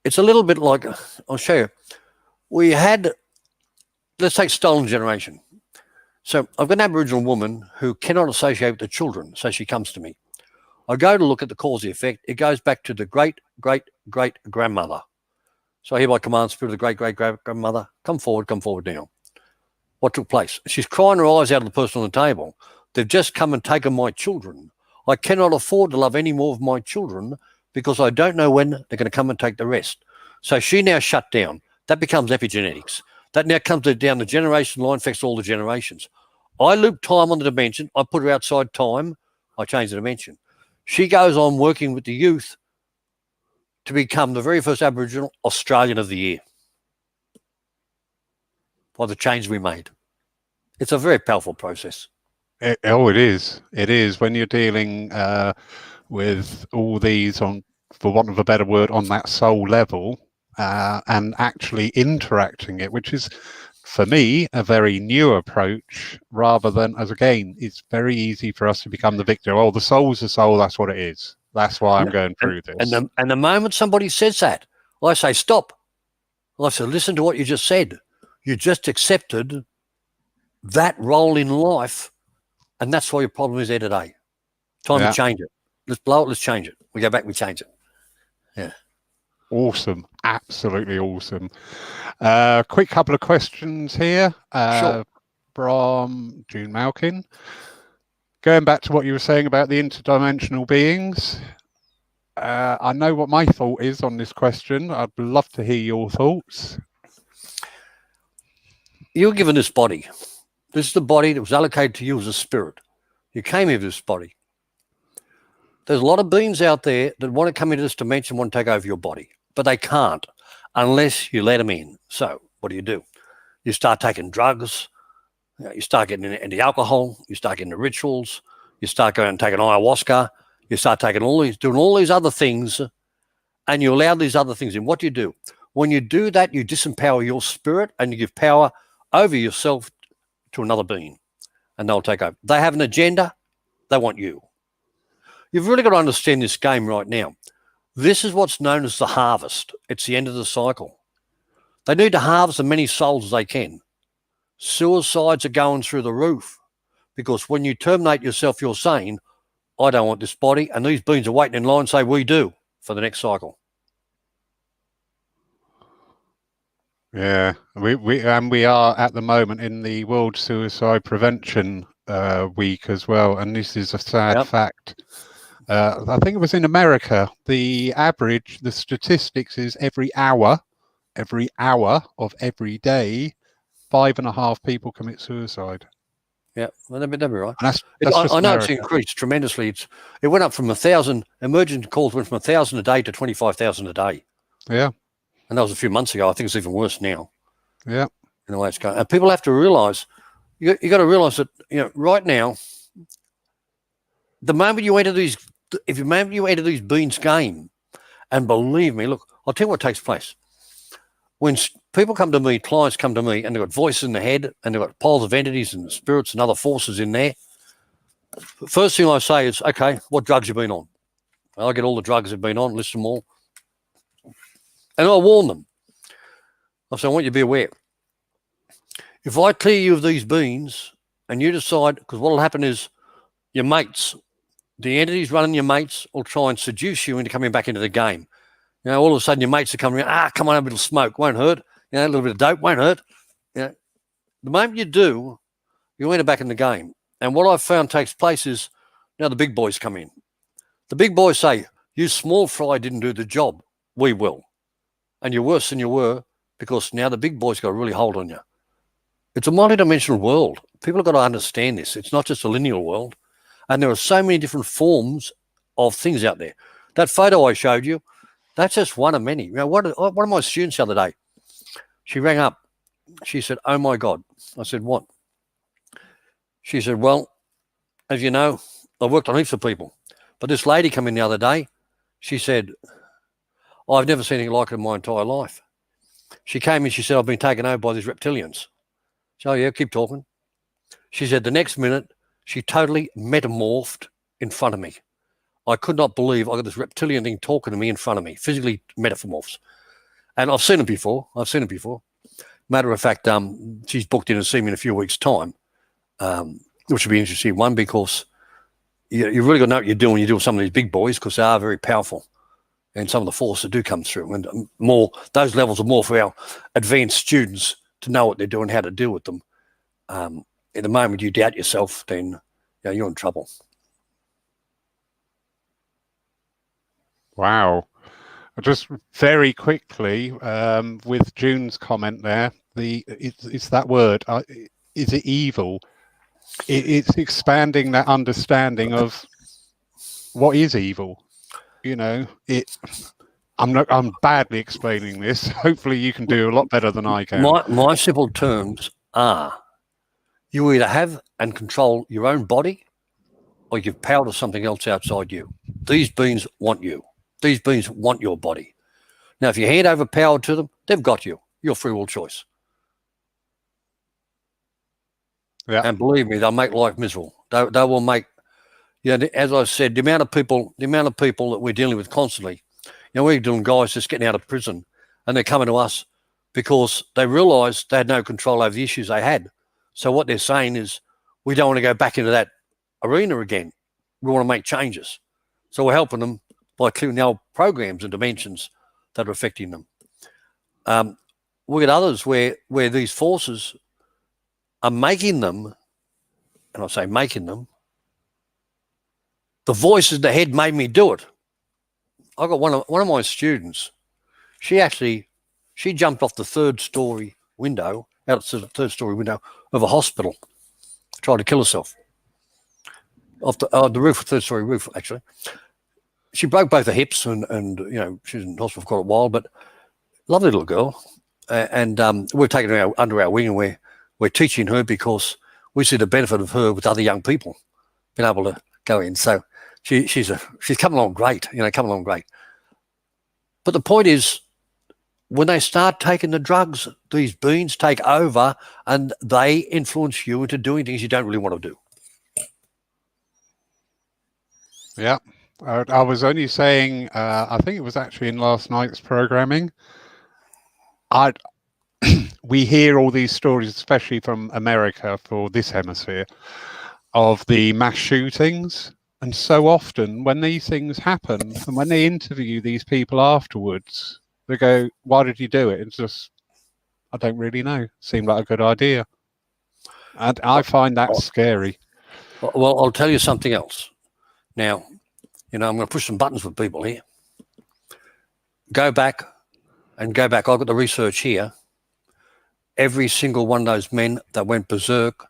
[SPEAKER 2] It's a little bit like, I'll show you. We had, let's take stolen generation. So I've got an Aboriginal woman who cannot associate with the children, so she comes to me. I go to look at the cause and effect. It goes back to the great-great-great-grandmother. So I hereby command spirit of the great-great-grandmother, come forward now. What took place? She's crying her eyes out of the person on the table. They've just come and taken my children. I cannot afford to love any more of my children because I don't know when they're going to come and take the rest. So she now shut down. That becomes epigenetics. That now comes down the generation line, affects all the generations. I loop time on the dimension. I put her outside time. I change the dimension. She goes on working with the youth to become the very first Aboriginal Australian of the year by the change we made. It's a very powerful process.
[SPEAKER 1] It is. It is when you're dealing with all these on, for want of a better word, on that soul level, and actually interacting it, which is, for me, a very new approach rather than, as again, it's very easy for us to become the victim. Oh, the soul's a soul, that's what it is. That's why I'm going through this.
[SPEAKER 2] And the moment somebody says that, I say, stop. I say, listen to what you just said. You just accepted that role in life, and that's why your problem is there today. Time to change it. Let's blow it, let's change it. We go back, we change it. Yeah.
[SPEAKER 1] Awesome. Absolutely awesome. Quick couple of questions here
[SPEAKER 2] Sure.
[SPEAKER 1] from June Malkin. Going back to what you were saying about the interdimensional beings, I know what my thought is on this question. I'd love to hear your thoughts.
[SPEAKER 2] You're given this body. This is the body that was allocated to you as a spirit. You came into this body. There's a lot of beings out there that want to come into this dimension, want to take over your body, but they can't unless you let them in. So what do? You start taking drugs. You start getting into alcohol. You start getting into rituals. You start going and taking ayahuasca. You start taking doing all these other things, and you allow these other things in. What do? When you do that, you disempower your spirit and you give power over yourself to another being, and they'll take over. They have an agenda. They want you. You've really got to understand this game right now. This is what's known as the harvest. It's the end of the cycle. They need to harvest as many souls as they can. Suicides are going through the roof because when you terminate yourself, you're saying, I don't want this body, and these beings are waiting in line and say, we do, for the next cycle.
[SPEAKER 1] Yeah, we are at the moment in the World Suicide Prevention Week as well, and this is a sad fact. I think it was in America. The statistics is every hour of every day, 5.5 people commit suicide.
[SPEAKER 2] Yeah, well, that'd be right.
[SPEAKER 1] That's
[SPEAKER 2] I know it's increased tremendously. It went up from 1,000 emergency calls went from 1,000 a day to 25,000 a day.
[SPEAKER 1] Yeah.
[SPEAKER 2] And that was a few months ago. I think it's even worse now.
[SPEAKER 1] Yeah.
[SPEAKER 2] In the way it's going. And people have to realise, you got to realise that, right now, the moment you enter these beings game, and believe me, look, I'll tell you what takes place. When people come to me, clients come to me, and they've got voices in the head, and they've got poles of entities and spirits and other forces in there, the first thing I say is, okay, what drugs you been on? I get all the drugs they've been on, list them all. And I warn them. I say, I want you to be aware. If I clear you of these beings and you decide, because what will happen is your mates, the entities running your mates will try and seduce you into coming back into the game. All of a sudden your mates are coming around, come on, have a little smoke, won't hurt. A little bit of dope, won't hurt. The moment you do, you enter back in the game. And what I've found takes place is now the big boys come in. The big boys say, you small fry didn't do the job. We will. And you're worse than you were because now the big boys got a really hold on you. It's a multidimensional world. People have got to understand this. It's not just a linear world. And there are so many different forms of things out there. That photo I showed you, that's just one of many. One of my students the other day, she rang up. She said, oh, my God. I said, what? She said, well, as you know, I've worked on heaps of people. But this lady came in the other day. She said, I've never seen anything like it in my entire life. She came in, she said, I've been taken over by these reptilians. So, yeah, keep talking. She said the next minute, she totally metamorphed in front of me. I could not believe I got this reptilian thing talking to me in front of me, physically metamorphs. And I've seen it before. Matter of fact, she's booked in to see me in a few weeks' time, which would be interesting. One, because you really got to know what you're doing when you deal with some of these big boys because they are very powerful. and some of the forces do come through, and those levels are more for our advanced students to know what they're doing, how to deal with them. At the moment you doubt yourself, then you're in trouble.
[SPEAKER 1] Wow. Just very quickly, with June's comment there, it's that word. Is it evil? It's expanding that understanding of what is evil. I'm badly explaining this. Hopefully you can do a lot better than I can.
[SPEAKER 2] My simple terms are, you either have and control your own body, or you've power to something else outside you. These beings want you. These beings want your body. Now, if you hand over power to them, they've got you. Your free will choice.
[SPEAKER 1] Yeah.
[SPEAKER 2] And believe me, they'll make life miserable. They will make, as I said, the amount of people that we're dealing with constantly. We're dealing guys just getting out of prison, and they're coming to us because they realised they had no control over the issues they had. So what they're saying is, we don't want to go back into that arena again. We want to make changes. So we're helping them by clearing the old programs and dimensions that are affecting them. We get others where these forces are making them, and I say making them, the voices in the head made me do it. I got one of my students. She jumped off the third story window of a hospital, tried to kill herself. Off the roof, third story roof, actually. She broke both her hips, and she was in hospital for quite a while, but lovely little girl. And we've taken her under our wing, and we're teaching her because we see the benefit of her with other young people being able to go in. So she's coming along great, coming along great. But the point is, when they start taking the drugs, these beings take over and they influence you into doing things you don't really want to do.
[SPEAKER 1] Yeah. I was only saying, I think it was actually in last night's programming. We hear all these stories, especially from America for this hemisphere, of the mass shootings. And so often when these things happen and when they interview these people afterwards, they go, why did you do it? It's just, I don't really know. Seemed like a good idea. And I find that scary.
[SPEAKER 2] Well, I'll tell you something else. Now, I'm going to push some buttons with people here. Go back. I've got the research here. Every single one of those men that went berserk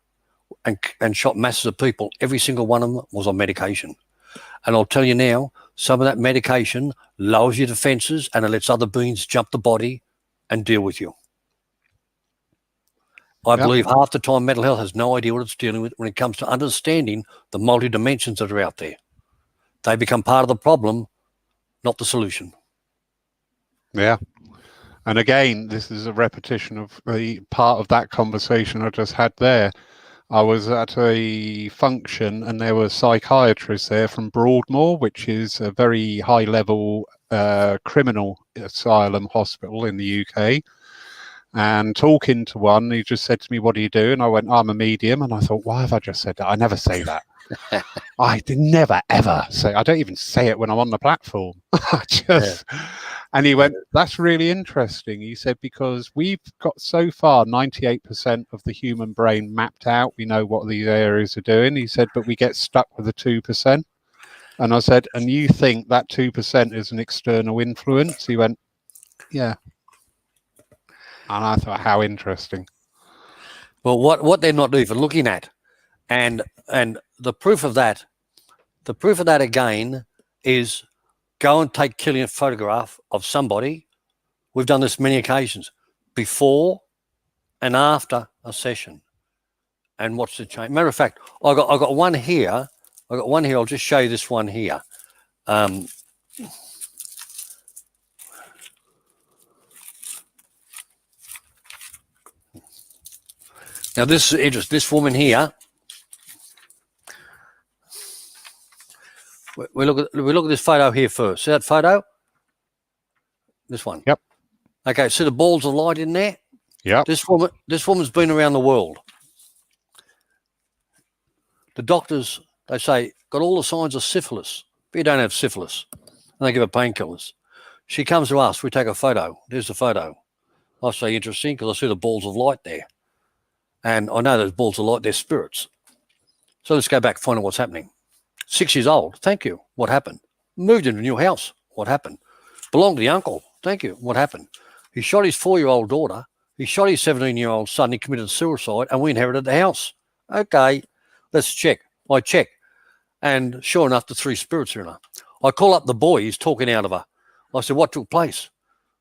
[SPEAKER 2] and shot masses of people, every single one of them was on medication. And I'll tell you now, some of that medication lowers your defenses and it lets other beings jump the body and deal with you. I believe half the time mental health has no idea what it's dealing with when it comes to understanding the multi-dimensions that are out there. They become part of the problem, not the solution.
[SPEAKER 1] Yeah. And again, this is a repetition of the part of that conversation I just had there. I was at a function and there were psychiatrists there from Broadmoor, which is a very high-level criminal asylum hospital in the UK. And talking to one, he just said to me, what do you do? And I went, I'm a medium. And I thought, why have I just said that? I never say that. I never, ever say, I don't even say it when I'm on the platform. And he went, that's really interesting. He said, because we've got so far 98% of the human brain mapped out. We know what these areas are doing. He said, but we get stuck with the 2%. And I said, and you think that 2% is an external influence? He went, yeah. And I thought, how interesting.
[SPEAKER 2] Well, what they're not even looking at, and the proof of that again is go and take Killian photograph of somebody. We've done this many occasions, before and after a session, and watch the change. Matter of fact, I got one here. I'll just show you this one here. Now this is interesting. This woman here. We look at this photo here first. See that photo? This one.
[SPEAKER 1] Yep.
[SPEAKER 2] Okay. See the balls of light in there?
[SPEAKER 1] Yeah.
[SPEAKER 2] This woman's been around the world. The doctors, they say, got all the signs of syphilis, but you don't have syphilis. And they give her painkillers. She comes to us. We take a photo. There's the photo. I say interesting because I see the balls of light there. And I know those balls of light, they're spirits. So let's go back, find out what's happening. 6 years old. Thank you. What happened? Moved into a new house. What happened? Belonged to the uncle. Thank you. What happened? He shot his 4-year-old daughter. He shot his 17-year-old son. He committed suicide and we inherited the house. Okay, let's check. I check. And sure enough, the 3 spirits are in her. I call up the boy. He's talking out of her. I said, what took place?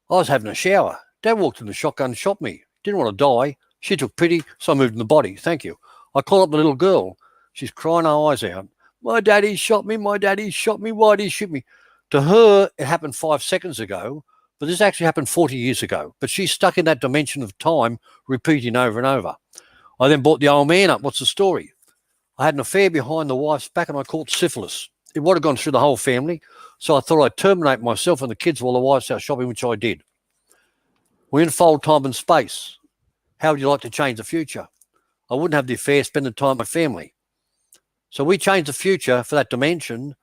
[SPEAKER 2] I was having a shower. Dad walked in the shotgun and shot me. Didn't want to die. She took pity, so I moved in the body. Thank you. I call up the little girl. She's crying her eyes out. My daddy shot me. My daddy shot me. Why did he shoot me? To her, it happened 5 seconds ago, but this actually happened 40 years ago. But she's stuck in that dimension of time, repeating over and over. I then brought the old man up. What's the story? I had an affair behind the wife's back and I caught syphilis. It would have gone through the whole family. So I thought I'd terminate myself and the kids while the wife's out shopping, which I did. We unfold time and space. How would you like to change the future? I wouldn't have the affair, spend the time with my family. So we changed the future for that dimension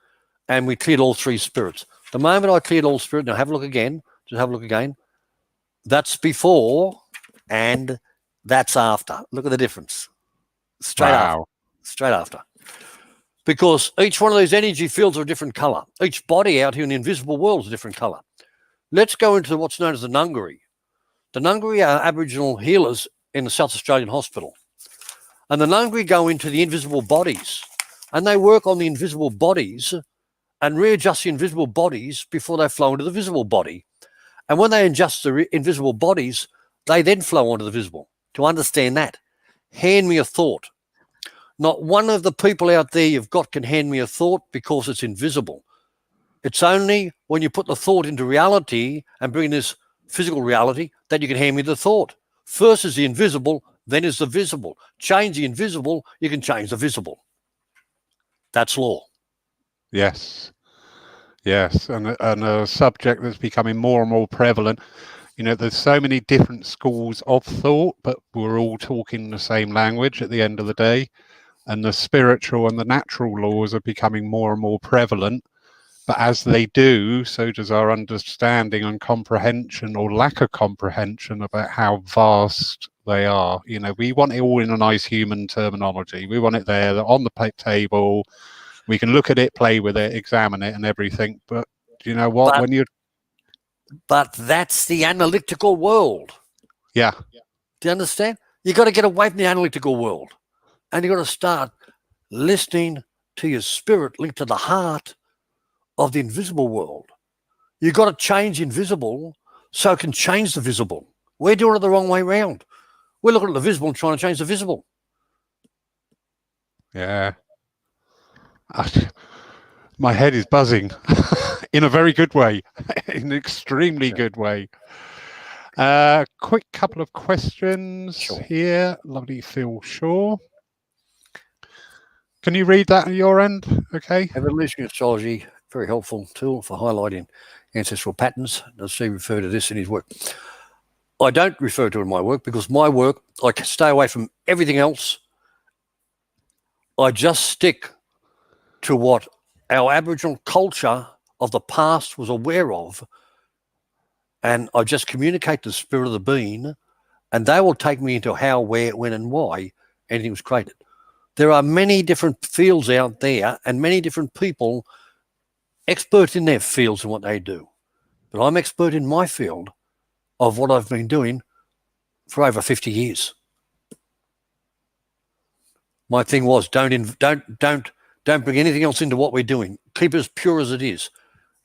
[SPEAKER 2] and we cleared all 3 spirits. The moment I cleared all spirits, now have a look again, just have a look again. That's before and that's after. Look at the difference. Straight after. Because each one of these energy fields are a different color. Each body out here in the invisible world is a different color. Let's go into what's known as the Nungari. The Nungari are Aboriginal healers in the South Australian hospital. And the Nungari go into the invisible bodies and they work on the invisible bodies and readjust the invisible bodies before they flow into the visible body. And when they adjust the invisible bodies, they then flow onto the visible. To understand that, hand me a thought. Not one of the people out there you've got can hand me a thought because it's invisible. It's only when you put the thought into reality and bring this physical reality that you can hand me the thought. First is the invisible, then is the visible. Change the invisible, you can change the visible. That's law.
[SPEAKER 1] Yes. And a subject that's becoming more and more prevalent. You know, there's so many different schools of thought, but we're all talking the same language at the end of the day. And the spiritual and the natural laws are becoming more and more prevalent. But as they do, so does our understanding and comprehension or lack of comprehension about how vast they are. You know, we want it all in a nice human terminology. We want it there on the table. We can look at it, play with it, examine it and everything. But you know what?
[SPEAKER 2] But that's the analytical world.
[SPEAKER 1] Yeah.
[SPEAKER 2] Do you understand? You got to get away from the analytical world. And you got to start listening to your spirit linked to the heart of the invisible world. You got to change invisible so it can change the visible. We're doing it the wrong way around. We're looking at the visible and trying to change the visible.
[SPEAKER 1] Yeah. My head is buzzing in a very good way, in an extremely good way. Quick couple of questions here. Lovely Phil Shaw. Can you read that on your end? Okay.
[SPEAKER 2] Evolutionary astrology, very helpful tool for highlighting ancestral patterns. Does he refer to this in his work? I don't refer to it in my work because my work, I can stay away from everything else. I just stick to what our Aboriginal culture of the past was aware of. And I just communicate the spirit of the being and they will take me into how, where, when, and why anything was created. There are many different fields out there and many different people expert in their fields and what they do. But I'm expert in my field of what I've been doing for over 50 years. My thing was don't bring anything else into what we're doing. Keep it as pure as it is,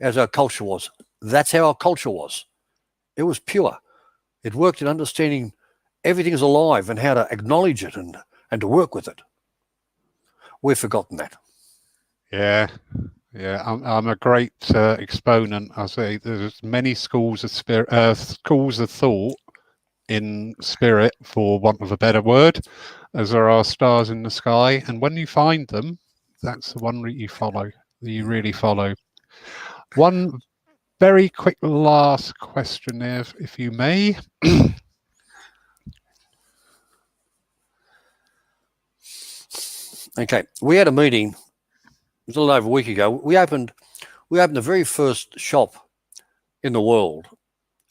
[SPEAKER 2] as our culture was. That's how our culture was. It was pure. It worked in understanding everything is alive and how to acknowledge it and to work with it. We've forgotten that.
[SPEAKER 1] Yeah. I'm a great exponent. I say there's many schools of schools of thought in spirit, for want of a better word, as there are stars in the sky. And when you find them, that's the one that you follow, that you really follow. One very quick last question there, if you may.
[SPEAKER 2] Okay, we had a meeting. It was a little over a week ago. We opened the very first shop in the world.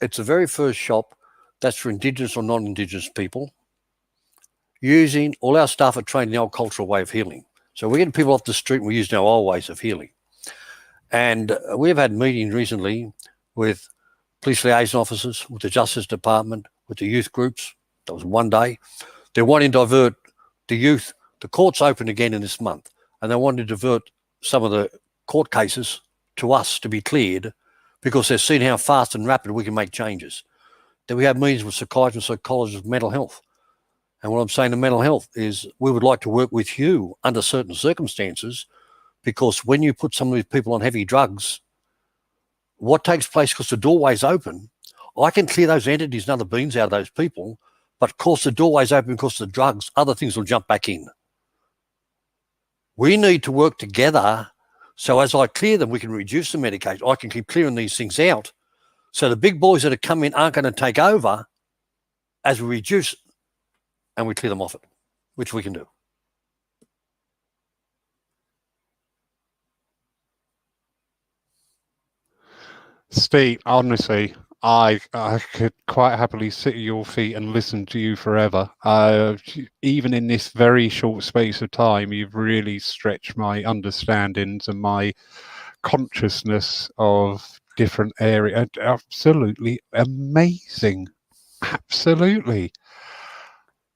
[SPEAKER 2] It's the very first shop that's for Indigenous or non-Indigenous people. Using all our staff are trained in the old cultural way of healing. So we're getting people off the street and we're using our old ways of healing. And we've had meetings recently with police liaison officers, with the Justice Department, with the youth groups. That was one day. They're wanting to divert the youth. The court's open again in this month, and they want to divert some of the court cases to us to be cleared because they've seen how fast and rapid we can make changes. Then we have meetings with psychiatrists and psychologists of mental health. And what I'm saying to mental health is we would like to work with you under certain circumstances, because when you put some of these people on heavy drugs, what takes place, because the doorway's open, I can clear those entities and other beings out of those people, but of course the doorway's open because of the drugs, other things will jump back in. We need to work together so as I clear them, we can reduce the medication. I can keep clearing these things out so the big boys that are coming aren't going to take over as we reduce and we clear them off it, which we can do.
[SPEAKER 1] Steve, honestly, I could quite happily sit at your feet and listen to you forever. Even in this very short space of time, you've really stretched my understandings and my consciousness of different areas. Absolutely amazing. Absolutely.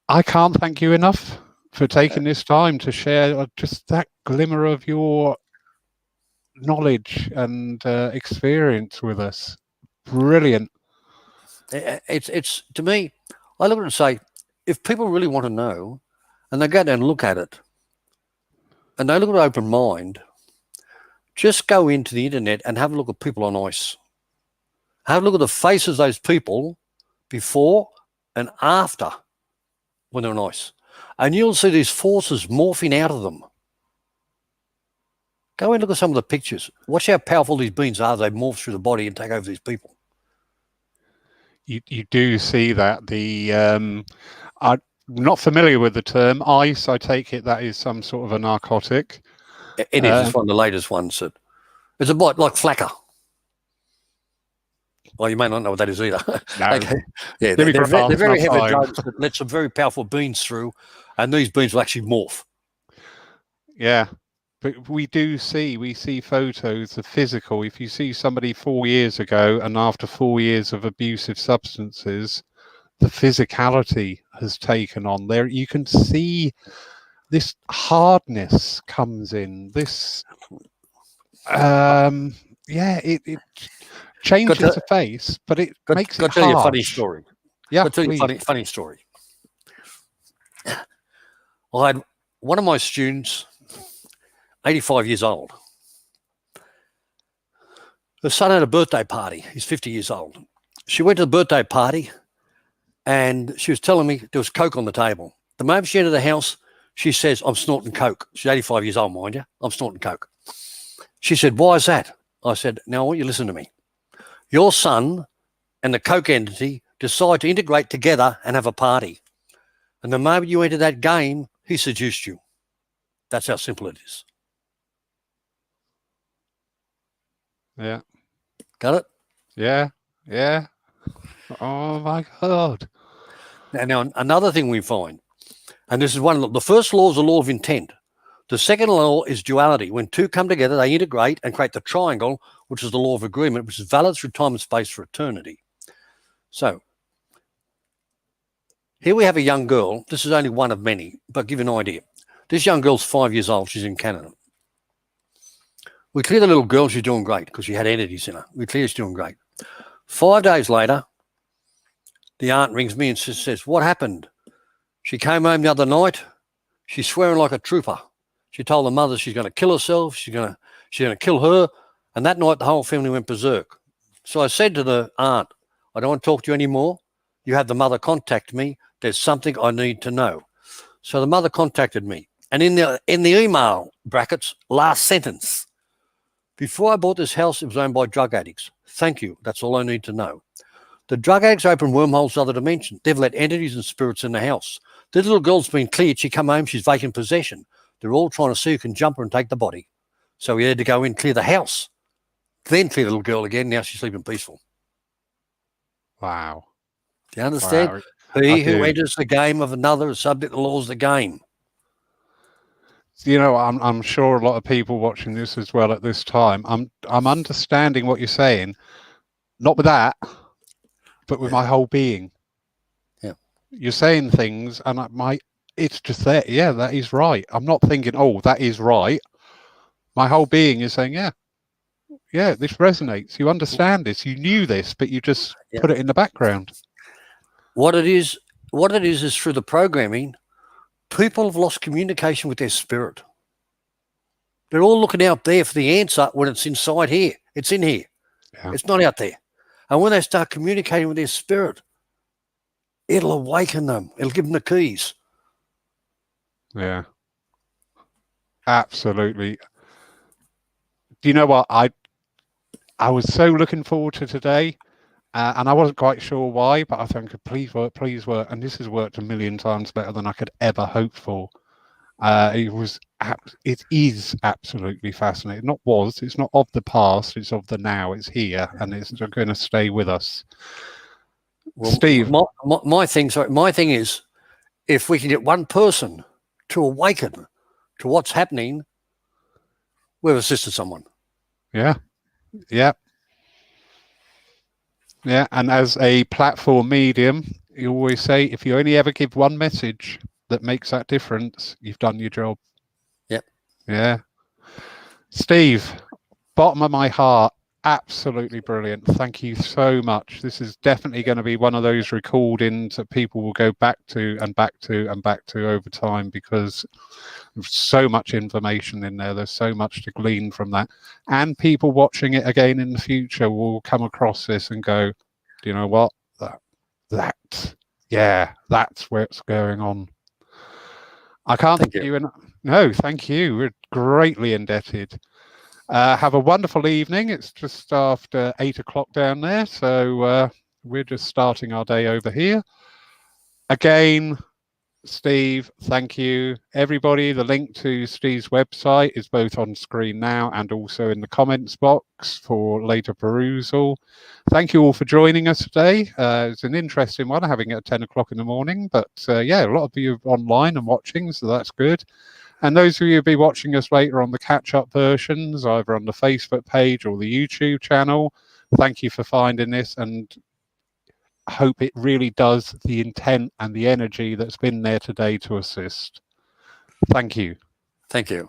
[SPEAKER 1] I can't thank you enough for taking this time to share just that glimmer of your knowledge and experience with us. Brilliant.
[SPEAKER 2] It's to me, I look at it and say, if people really want to know and they go down and look at it and they look at an open mind, just go into the internet and have a look at people on ice. Have a look at the faces of those people before and after when they're on ice. And you'll see these forces morphing out of them. Go and look at some of the pictures. Watch how powerful these beings are. They morph through the body and take over these people.
[SPEAKER 1] You do see that. I'm not familiar with the term ice. I take it that is some sort of a narcotic.
[SPEAKER 2] It is. It's one of the latest ones. It's a bit like flacker. Well, you may not know what that is either.
[SPEAKER 1] No.
[SPEAKER 2] Okay. Yeah, they're very heavy drugs that let some very powerful beings through, and these beings will actually morph.
[SPEAKER 1] Yeah. But we see photos of physical. If you see somebody 4 years ago and after 4 years of abusive substances, the physicality has taken on there. You can see this hardness comes in. This, it changes the face, but it makes it harsh.
[SPEAKER 2] I'll tell you a funny story.
[SPEAKER 1] Yeah,
[SPEAKER 2] I'll tell you a funny story. I had one of my students, 85 years old. Her son had a birthday party. He's 50 years old. She went to the birthday party and she was telling me there was Coke on the table. The moment she entered the house, she says, I'm snorting Coke. She's 85 years old, mind you. I'm snorting Coke. She said, why is that? I said, now I want you to listen to me. Your son and the Coke entity decide to integrate together and have a party. And the moment you enter that game, he seduced you. That's how simple it is.
[SPEAKER 1] Yeah.
[SPEAKER 2] Got it?
[SPEAKER 1] Yeah. Yeah. Oh my God.
[SPEAKER 2] Now another thing we find, and this is one of the first law is the law of intent. The second law is duality. When two come together, they integrate and create the triangle, which is the law of agreement, which is valid through time and space for eternity. So here we have a young girl. This is only one of many, but I'll give you an idea. This young girl's 5 years old. She's in Canada. We clear the little girl. She's doing great because she had entities in her. We clear she's doing great. 5 days later, the aunt rings me and says, what happened? She came home the other night. She's swearing like a trooper. She told the mother she's going to kill herself. She's going to kill her. And that night, the whole family went berserk. So I said to the aunt, I don't want to talk to you anymore. You have the mother contact me. There's something I need to know. So the mother contacted me. And in the email brackets, last sentence, before I bought this house, it was owned by drug addicts. Thank you. That's all I need to know. The drug addicts open wormholes to other dimensions. They've let entities and spirits in the house. The little girl's been cleared. She come home. She's vacant possession. They're all trying to see who can jump her and take the body. So we had to go in, clear the house. then feed a little girl again. Now she's sleeping peaceful.
[SPEAKER 1] Wow.
[SPEAKER 2] Do you understand?
[SPEAKER 1] Wow.
[SPEAKER 2] He who enters the game of another is subject to the laws of the game.
[SPEAKER 1] You know, I'm sure a lot of people watching this as well at this time. I'm understanding what you're saying, not with that, but with my whole being.
[SPEAKER 2] Yeah.
[SPEAKER 1] You're saying things, and it's just there. Yeah, that is right. I'm not thinking, oh, that is right. My whole being is saying, yeah, this resonates. You understand this. You knew this, but you just put it in the background.
[SPEAKER 2] What it is through the programming, people have lost communication with their spirit. They're all looking out there for the answer when it's inside here. It's in here. Yeah. It's not out there. And when they start communicating with their spirit, it'll awaken them. It'll give them the keys.
[SPEAKER 1] Yeah. Absolutely. Do you know what? I was so looking forward to today, and I wasn't quite sure why, but I think please work. And this has worked a million times better than I could ever hope for. It is absolutely fascinating. It's not of the past, it's of the now. It's here, and it's going to stay with us. Well, Steve,
[SPEAKER 2] my thing is, if we can get one person to awaken to what's happening, we've assisted someone.
[SPEAKER 1] Yeah. And as a platform medium, you always say, if you only ever give one message that makes that difference, you've done your job.
[SPEAKER 2] Yep.
[SPEAKER 1] Yeah. Steve, bottom of my heart, absolutely brilliant. Thank you so much. This is definitely going to be one of those recordings that people will go back to and back to and back to over time, because there's so much information in there. There's so much to glean from that. And people watching it again in the future will come across this and go, do you know what? That's what's going on. I can't thank you. No, thank you. We're greatly indebted. Have a wonderful evening. It's just after 8 o'clock down there, so we're just starting our day over here. Again, Steve, thank you. Everybody, the link to Steve's website is both on screen now and also in the comments box for later perusal. Thank you all for joining us today. It's an interesting one, having it at 10 o'clock in the morning, but a lot of you are online and watching, so that's good. And those of you who'll be watching us later on the catch-up versions, either on the Facebook page or the YouTube channel, thank you for finding this, and I hope it really does the intent and the energy that's been there today to assist. Thank you.
[SPEAKER 2] Thank you.